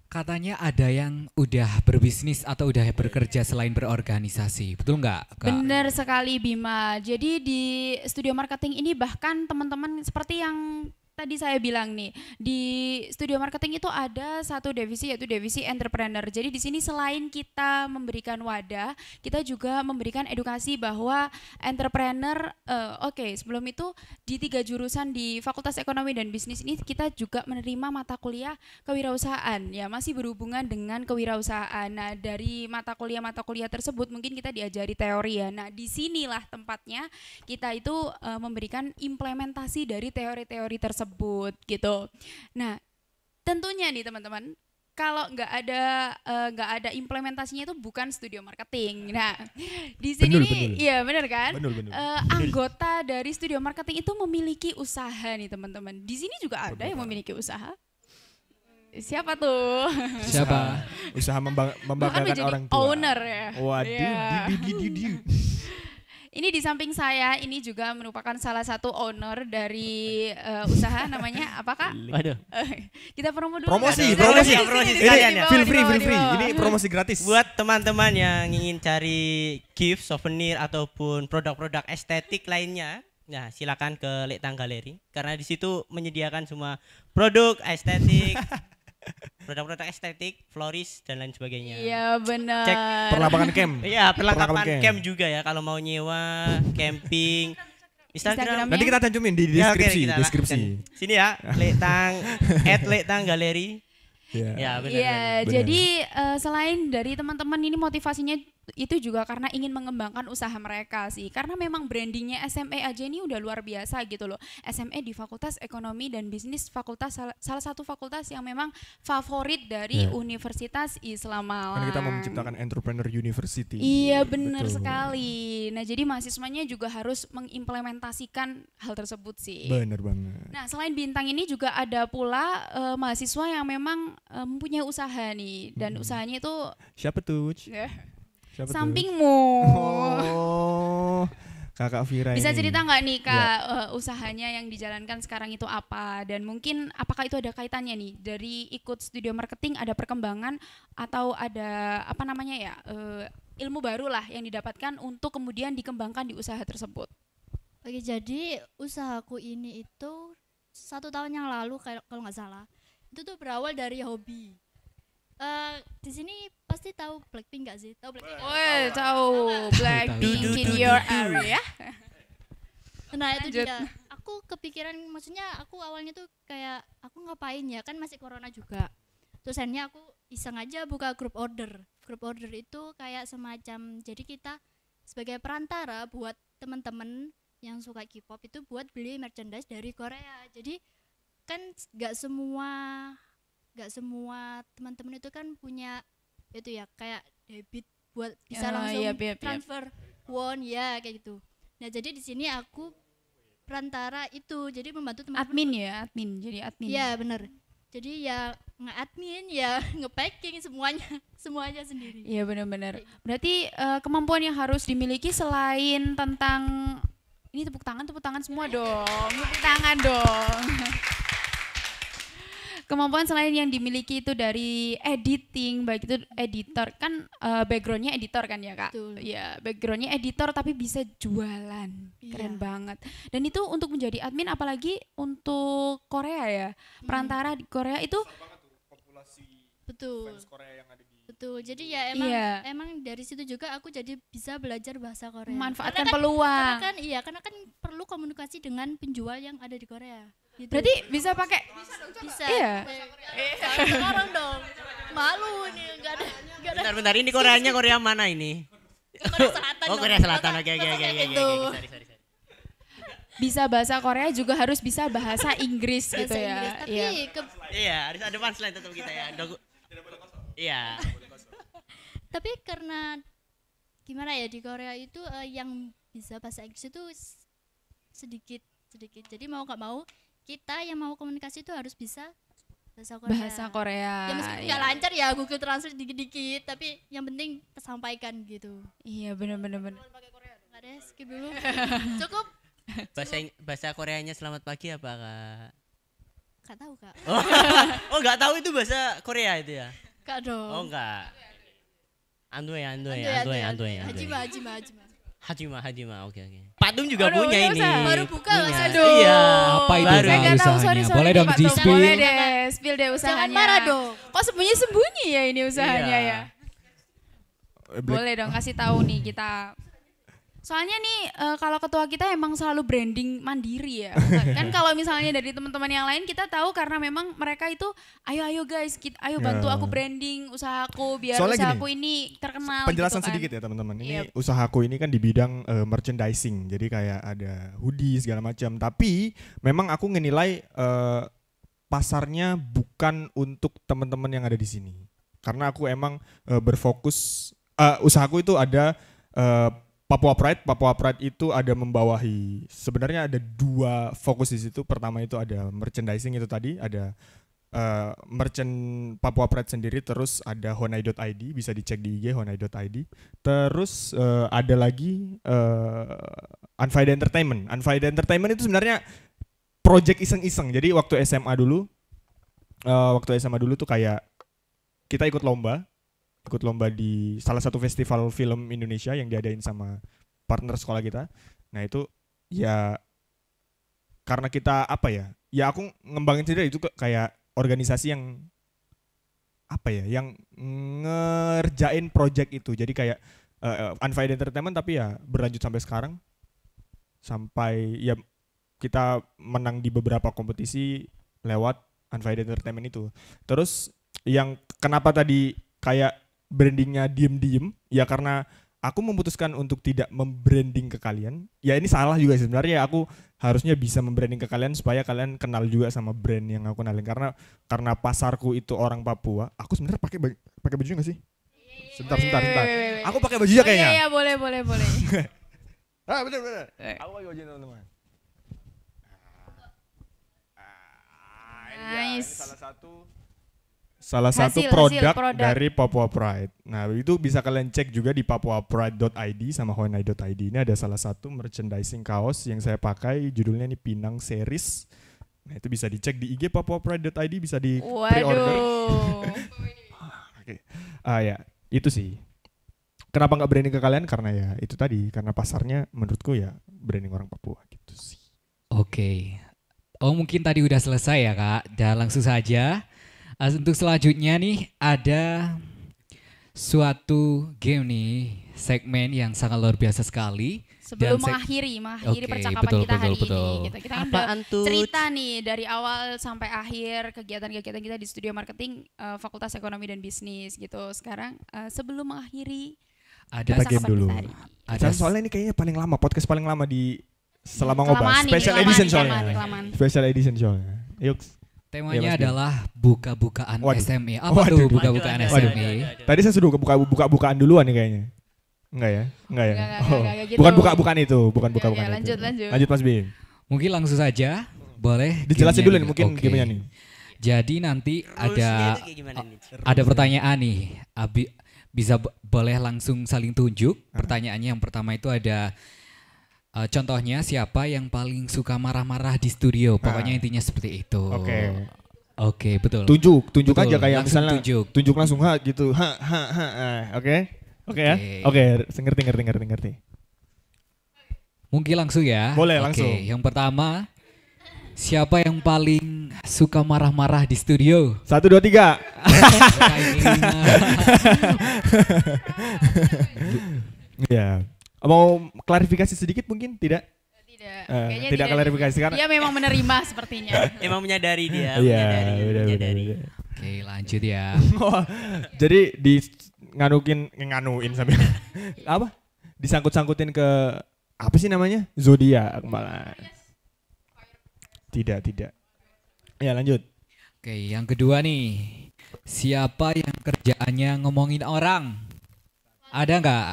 katanya ada yang udah berbisnis atau udah bekerja selain berorganisasi, betul nggak Kak? Benar sekali Bima. Jadi di studio marketing ini bahkan teman-teman seperti yang tadi saya bilang nih, di studio marketing itu ada satu divisi yaitu divisi entrepreneur. Jadi di sini selain kita memberikan wadah, kita juga memberikan edukasi bahwa entrepreneur, sebelum itu di 3 jurusan di Fakultas Ekonomi dan Bisnis ini kita juga menerima mata kuliah kewirausahaan, ya masih berhubungan dengan kewirausahaan. Nah dari mata kuliah tersebut mungkin kita diajari teori ya. Nah disinilah tempatnya kita itu memberikan implementasi dari teori-teori tersebut gitu. Nah, tentunya nih teman-teman, kalau nggak ada implementasinya itu bukan studio marketing. Nah, di sini iya benar kan? Anggota dari studio marketing itu memiliki usaha nih teman-teman. Di sini juga ada yang memiliki usaha. Siapa tuh? Siapa? Usaha membanggakan orang tua. Owner ya. Waduh. Ini di samping saya ini juga merupakan salah satu owner dari usaha namanya apa Kak? Waduh. Kita promo dulu. Promosi sekalian ya. Feel free. Ini promosi gratis. Buat teman-teman yang ingin cari gift, souvenir ataupun produk-produk estetik lainnya, nah silakan ke Lek Tang Galeri karena di situ menyediakan semua produk estetik. Produk-produk estetik, floris dan lain sebagainya. Iya benar. Cek perlengkapan camp. Iya, perlengkapan camp juga ya kalau mau nyewa, camping. Instagram. Nanti kita cantumin di deskripsi. Sini ya, @lektang galeri. Iya, jadi selain dari teman-teman ini motivasinya itu juga karena ingin mengembangkan usaha mereka sih. Karena memang brandingnya SME aja ini udah luar biasa gitu loh. SME di Fakultas Ekonomi dan Bisnis, salah satu fakultas yang memang favorit dari Universitas Islam Malang. Karena kita mau menciptakan entrepreneur university. Iya benar Betul. sekali. Nah jadi mahasiswanya juga harus mengimplementasikan hal tersebut sih. Bener banget. Nah selain Bintang ini juga ada pula mahasiswa yang memang mempunyai usaha nih. Dan usahanya itu Siapa tuh? Siapa sampingmu. Oh, Kakak Vira Bisa ini. cerita nggak nih Kak usahanya yang dijalankan sekarang itu apa? Dan mungkin apakah itu ada kaitannya nih dari ikut studio marketing, ada perkembangan atau ada apa namanya ya ilmu baru lah yang didapatkan untuk kemudian dikembangkan di usaha tersebut? Oke, jadi usahaku ini itu 1 tahun yang lalu kalau nggak salah itu tuh berawal dari hobi. Di sini pasti tahu Blackpink nggak sih? Tahu Blackpink? Woi, tahu Blackpink in your area. Nah itu dia. Aku kepikiran, maksudnya aku awalnya tuh kayak aku ngapain ya, kan masih corona juga. Terus akhirnya aku iseng aja buka grup order. Grup order itu kayak semacam, jadi kita sebagai perantara buat teman-teman yang suka K-pop itu buat beli merchandise dari Korea. Jadi kan nggak semua teman-teman itu kan punya itu ya kayak debit buat bisa langsung transfer won ya kayak gitu. Nah jadi di sini aku perantara itu, jadi membantu teman-teman. Admin ya, jadi admin. Iya benar. Jadi ya nge-admin ya nge-packing semuanya sendiri. Iya benar-benar. Berarti kemampuan yang harus dimiliki selain tentang ini tepuk tangan semua dong, tepuk tangan dong. Kemampuan selain yang dimiliki itu dari editing, baik itu editor kan backgroundnya editor kan ya Kak? Betul. Ya backgroundnya editor tapi bisa jualan, keren banget. Dan itu untuk menjadi admin apalagi untuk Korea ya, perantara di Korea itu. Betul. Fans Korea yang ada di Betul. Jadi ya emang dari situ juga aku jadi bisa belajar bahasa Korea. Memanfaatkan peluang. Karena kan perlu komunikasi dengan penjual yang ada di Korea. Gitu. Berarti bisa pakai bisa. Iya. Sekarang dong. Malu nih enggak ada. Bentar, ini Koreanya Korea mana ini? Korea Selatan. Oh, Korea Selatan. Oke. Sorry. Bisa bahasa Korea juga harus bisa bahasa Inggris gitu Bahasa ya. Inggris. Tapi Iya, harus ada punchline tetap kita ya. Iya. Tapi karena gimana ya di Korea itu yang bisa bahasa Inggris itu sedikit. Jadi mau nggak mau kita yang mau komunikasi itu harus bisa bahasa Korea. Ya meskipun nggak lancar ya Google Translate dikit-dikit, tapi yang penting tersampaikan gitu. Iya benar. Pakai Korea. Nggak deh, skip dulu. Cukup. Bahasa Koreanya selamat pagi apa Kak? Nggak tahu Kak. Oh nggak tahu itu bahasa Korea itu ya? Nggak dong. Oh enggak. Andoe. Hajima, oke. Pak Tum juga Aduh, punya ini ini. Baru buka Punya. Mas. Aduh. Iya. Apa itu baru. Kak Saya nggak tahu, usahanya? sorry Boleh nih, dong Pak Tum. di-spill? Boleh deh, spill deh usahanya. Jangan marah dong. Kok sembunyi ya ini usahanya Iya. ya? Boleh dong kasih tahu nih kita. Soalnya nih kalau ketua kita emang selalu branding mandiri ya. Kan kalau misalnya dari teman-teman yang lain kita tahu karena memang mereka itu ayo guys, ayo bantu aku branding usahaku biar Soalnya usahaku ini terkenal. penjelasan gitu kan. sedikit ya teman-teman. Ini Iya. usahaku ini kan di bidang merchandising. Jadi kayak ada hoodie segala macam. Tapi memang aku ngenilai pasarnya bukan untuk teman-teman yang ada di sini. Karena aku emang berfokus usahaku itu ada Papua Pride itu ada membawahi, sebenarnya ada 2 fokus di situ. Pertama itu ada merchandising itu tadi, ada merchant Papua Pride sendiri, terus ada honai.id, bisa dicek di IG honai.id. Terus ada lagi Unfide Entertainment. Unfide Entertainment itu sebenarnya project iseng-iseng. Jadi waktu SMA dulu tuh kayak kita ikut lomba di salah satu festival film Indonesia yang diadain sama partner sekolah kita. Nah itu ya karena kita ya aku ngembangin sendiri itu kayak organisasi yang yang ngerjain project itu. Jadi kayak Unfide Entertainment tapi ya berlanjut sampai sekarang. Sampai ya kita menang di beberapa kompetisi lewat Unfide Entertainment itu. Terus yang kenapa tadi kayak brandingnya diem-diem, ya karena aku memutuskan untuk tidak membranding ke kalian. Ya ini salah juga sih sebenarnya, aku harusnya bisa membranding ke kalian supaya kalian kenal juga sama brand yang aku kenalin, karena pasarku itu orang Papua. Aku sebenarnya pakai baju nggak sih? Sebentar. Aku pakai baju kayaknya. Iya, boleh. Bener. Aku pakai baju teman-teman. Ini Nice. salah satu Hasil produk produk. dari Papua Pride. Nah, itu bisa kalian cek juga di papuapride.id sama hoenai.id. Ini ada salah satu merchandising kaos yang saya pakai, judulnya ini Pinang Series. Nah, itu bisa dicek di IG papuapride.id, bisa di pre-order. Waduh. Oke. Ya, itu sih. Kenapa nggak branding ke kalian? Karena ya itu tadi, karena pasarnya menurutku ya branding orang Papua gitu sih. Oke. Oh mungkin tadi udah selesai ya Kak. Dan langsung saja. Untuk selanjutnya nih ada suatu game nih, segmen yang sangat luar biasa sekali. Sebelum Dan mengakhiri Oke, percakapan betul, kita hari betul. ini. Kita kan udah Apaan tuh? cerita nih dari awal sampai akhir kegiatan-kegiatan kita di studio marketing Fakultas Ekonomi dan Bisnis gitu. Sekarang sebelum mengakhiri Ada Kita game percakapan dulu. kita hari ini. ada Soalnya ini kayaknya paling lama, podcast paling lama di selama Kelamaan ngobas. nih, Special kelamaan edition nih, soalnya. kelamaan. Special edition soalnya. Yuk. temanya Iya, Mas Bim. adalah buka-bukaan Waduh. SME. Apa Waduh. tuh buka-bukaan Waduh. SME? Tadi saya sudah buka-bukaan duluan nih kayaknya. Enggak ya? Enggak ya? Enggak gitu. Bukan buka-bukaan itu, bukan Ya, buka-bukaan ya, itu. lanjut. Lanjut Mas Bim. Mungkin langsung saja. Boleh Dijelasin gamenya dulu nih nih. mungkin Oke. gimana nih. Jadi nanti Rulesnya ada itu kayak gimana nih? ada pertanyaan nih. Bisa boleh langsung saling tunjuk. Pertanyaannya yang pertama itu ada contohnya siapa yang paling suka marah-marah di studio. Pokoknya intinya seperti itu. Oke. Oke, betul. Tunjuk Betul, aja kayak langsung misalnya tunjuk. langsung gitu. Oke. Oke ya? Oke, ngerti. Mungkin langsung ya. Boleh, Oke, langsung. yang pertama siapa yang paling suka marah-marah di studio? 1 2 3. Ya. Mau klarifikasi sedikit mungkin tidak? Tidak. Tidak Kayaknya klarifikasi karena Dia memang menerima sepertinya. Emang menyadari dia, iya, menyadari. benar. Oke, lanjut ya. Wah, jadi di nganuin sambil apa? Disangkut-sangkutin ke apa sih namanya? Zodiak malah. Tidak. Ya, lanjut. Oke, yang kedua nih. Siapa yang kerjaannya ngomongin orang? Ada nggak?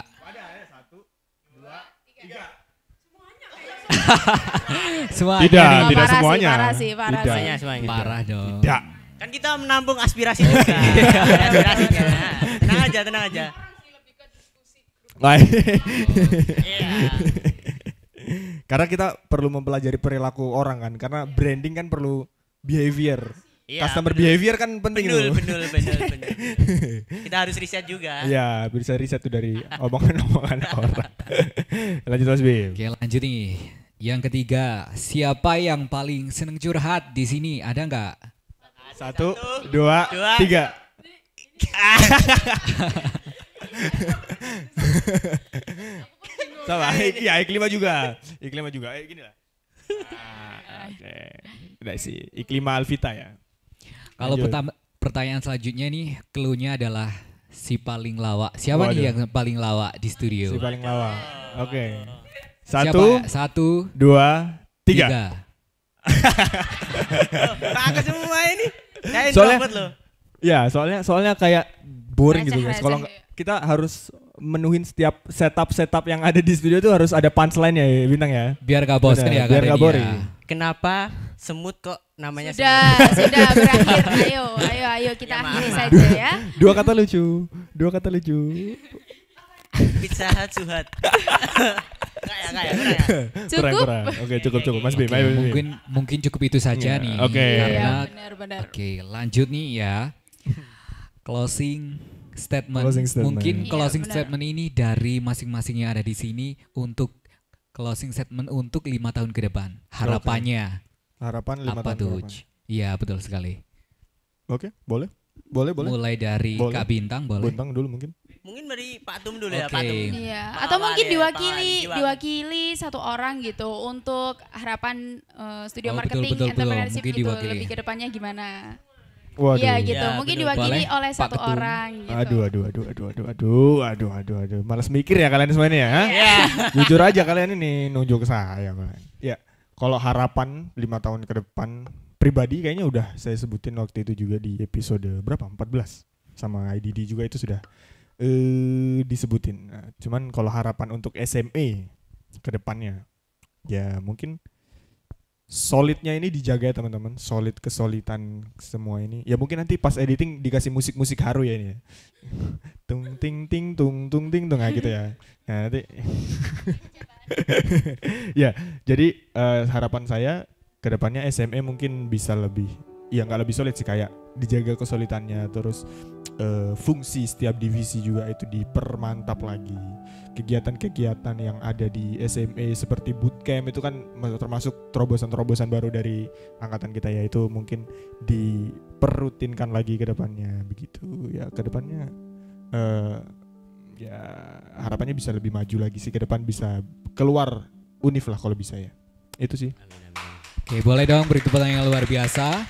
Semuanya. Tidak, nih. tidak Parah sih, semuanya. parah sih. Tidak. Semuanya. Parah dong. Tidak. Kan kita menampung aspirasi juga. Aspirasinya. Tenang aja. Baik. Iya. Karena kita perlu mempelajari perilaku orang kan, karena branding kan perlu behavior. Iya, Customer betul. behavior kan penting Betul. tuh. Kita harus riset juga. Iya, bisa riset tuh dari omongan-omongan orang. Lanjut Mas Bim. Oke, lanjut nih. Yang ketiga, siapa yang paling seneng curhat di sini? Ada nggak? 1 2 3. Sama, Iklima juga. Gini lah. Oke. Udah sih, Iklima Alvita ya. Kalau Lanjut. pertanyaan selanjutnya nih, clue-nya adalah si paling lawak. Siapa nih Waduh. yang paling lawak di studio? Si paling lawak. Oke. Siapa? 1 1 2 3. 3. Kakak semua ini. Saya Soalnya- introvert loh. Ya, soalnya kayak boring gitu guys. Receh. Kalau kita harus menuhin setiap setup yang ada di studio tuh harus ada punchline ya, Bintang ya. Biar gak bosan Benar, ya biar Kak gak Denny boring. ya. Kenapa semut kok namanya Sudah berakhir. Ayo kita Ya, akhiri maaf. saja ya. Dua kata lucu. Pizza Hut Suhat. Enggak ya. Cukup. Kurang. Oke, cukup. Mas Bim, Oke, ayo, Bim. mungkin cukup itu saja Iya, nih. oke. Karena Benar. oke, lanjut nih ya. Closing statement. Closing statement. Mungkin Iya, closing benar. statement ini dari masing-masing yang ada di sini untuk closing statement untuk 5 tahun ke depan. Harapannya Harapan 5 apa tahun. tuh? ke depan. Iya, betul sekali. Oke, boleh. Boleh. Mulai dari Boleh. Kak Bintang boleh. Bintang dulu mungkin. Mungkin dari Pak Tum dulu ya, Oke. Pak Tum. Iya, Pak atau Awal mungkin ya, diwakili satu orang gitu untuk harapan studio Oh, betul, marketing betul. entrepreneurship Mungkin gitu diwakili. lebih ke depannya gimana? Waduh. Iya gitu. Ya, Mungkin bener. diwakili Boleh, oleh Pak satu Ketum. orang gitu. Aduh. Malas mikir ya kalian semua ini ya. Jujur aja kalian ini nunjuk ke saya kalian. Ya, kalau harapan 5 tahun ke depan pribadi kayaknya udah saya sebutin waktu itu juga di episode berapa? 14 sama IDD juga itu sudah disebutin. Nah, cuman kalau harapan untuk SME ke depannya ya mungkin solidnya ini dijaga ya teman-teman, kesolidan semua ini. Ya mungkin nanti pas editing dikasih musik-musik haru ya ini ya. Tung ting ting tung tung ting tung gitu ya. Nah, nanti ya, jadi harapan saya ke depannya SME mungkin bisa lebih, ya nggak lebih solid sih, kayak dijaga kesolidannya, terus fungsi setiap divisi juga itu dipermantap lagi. Kegiatan-kegiatan yang ada di SME seperti bootcamp itu kan termasuk terobosan-terobosan baru dari angkatan kita ya, itu mungkin diperrutinkan lagi ke depannya begitu. Ya ke depannya ya harapannya bisa lebih maju lagi sih ke depan, bisa keluar univ lah kalau bisa ya. Itu sih. Oke, boleh dong beri tepuk tangan yang luar biasa.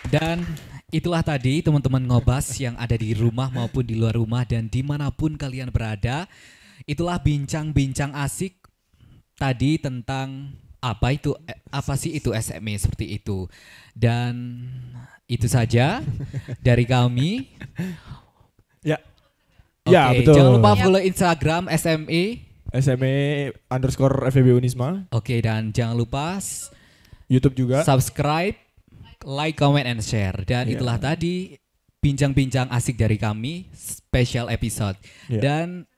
Dan itulah tadi teman-teman Ngobas yang ada di rumah maupun di luar rumah dan dimanapun kalian berada. Itulah bincang-bincang asik tadi tentang apa sih itu SME seperti itu. Dan itu saja dari kami. Ya. Oke, Ya, betul. jangan lupa follow Instagram SME_FEB Unisma. Oke, dan jangan lupa YouTube juga. subscribe, like, comment, and share. Dan Iya. itulah tadi bincang-bincang asik dari kami, special episode. Iya. Dan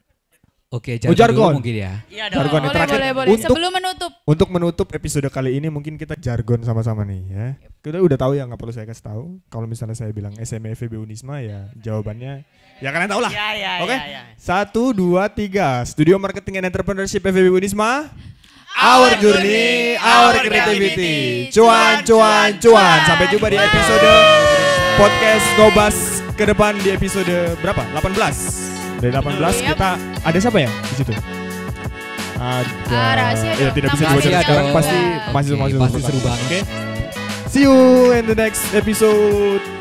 oke, jargon dulu mungkin ya. Iya dong. Jargon yang terakhir. Boleh. Sebelum menutup. Untuk menutup episode kali ini mungkin kita jargon sama-sama nih ya. Kita udah tahu ya, nggak perlu saya kasih tahu. Kalau misalnya saya bilang SME FEB Unisma ya jawabannya ya kalian tahu lah. Iya. Oke. 1, 2, 3. Studio Marketing and Entrepreneurship FEB Unisma. Our journey, our creativity. Cuan. Sampai jumpa di episode podcast Ngobas ke depan di episode berapa? 18. Dari 18 kita ada siapa ya di situ? Ada. Rahasia Ya dong. tidak bisa Nama dibaca rahasia sekarang, dong. pasti Oke, masih pasti seru banget. Oke. See you in the next episode.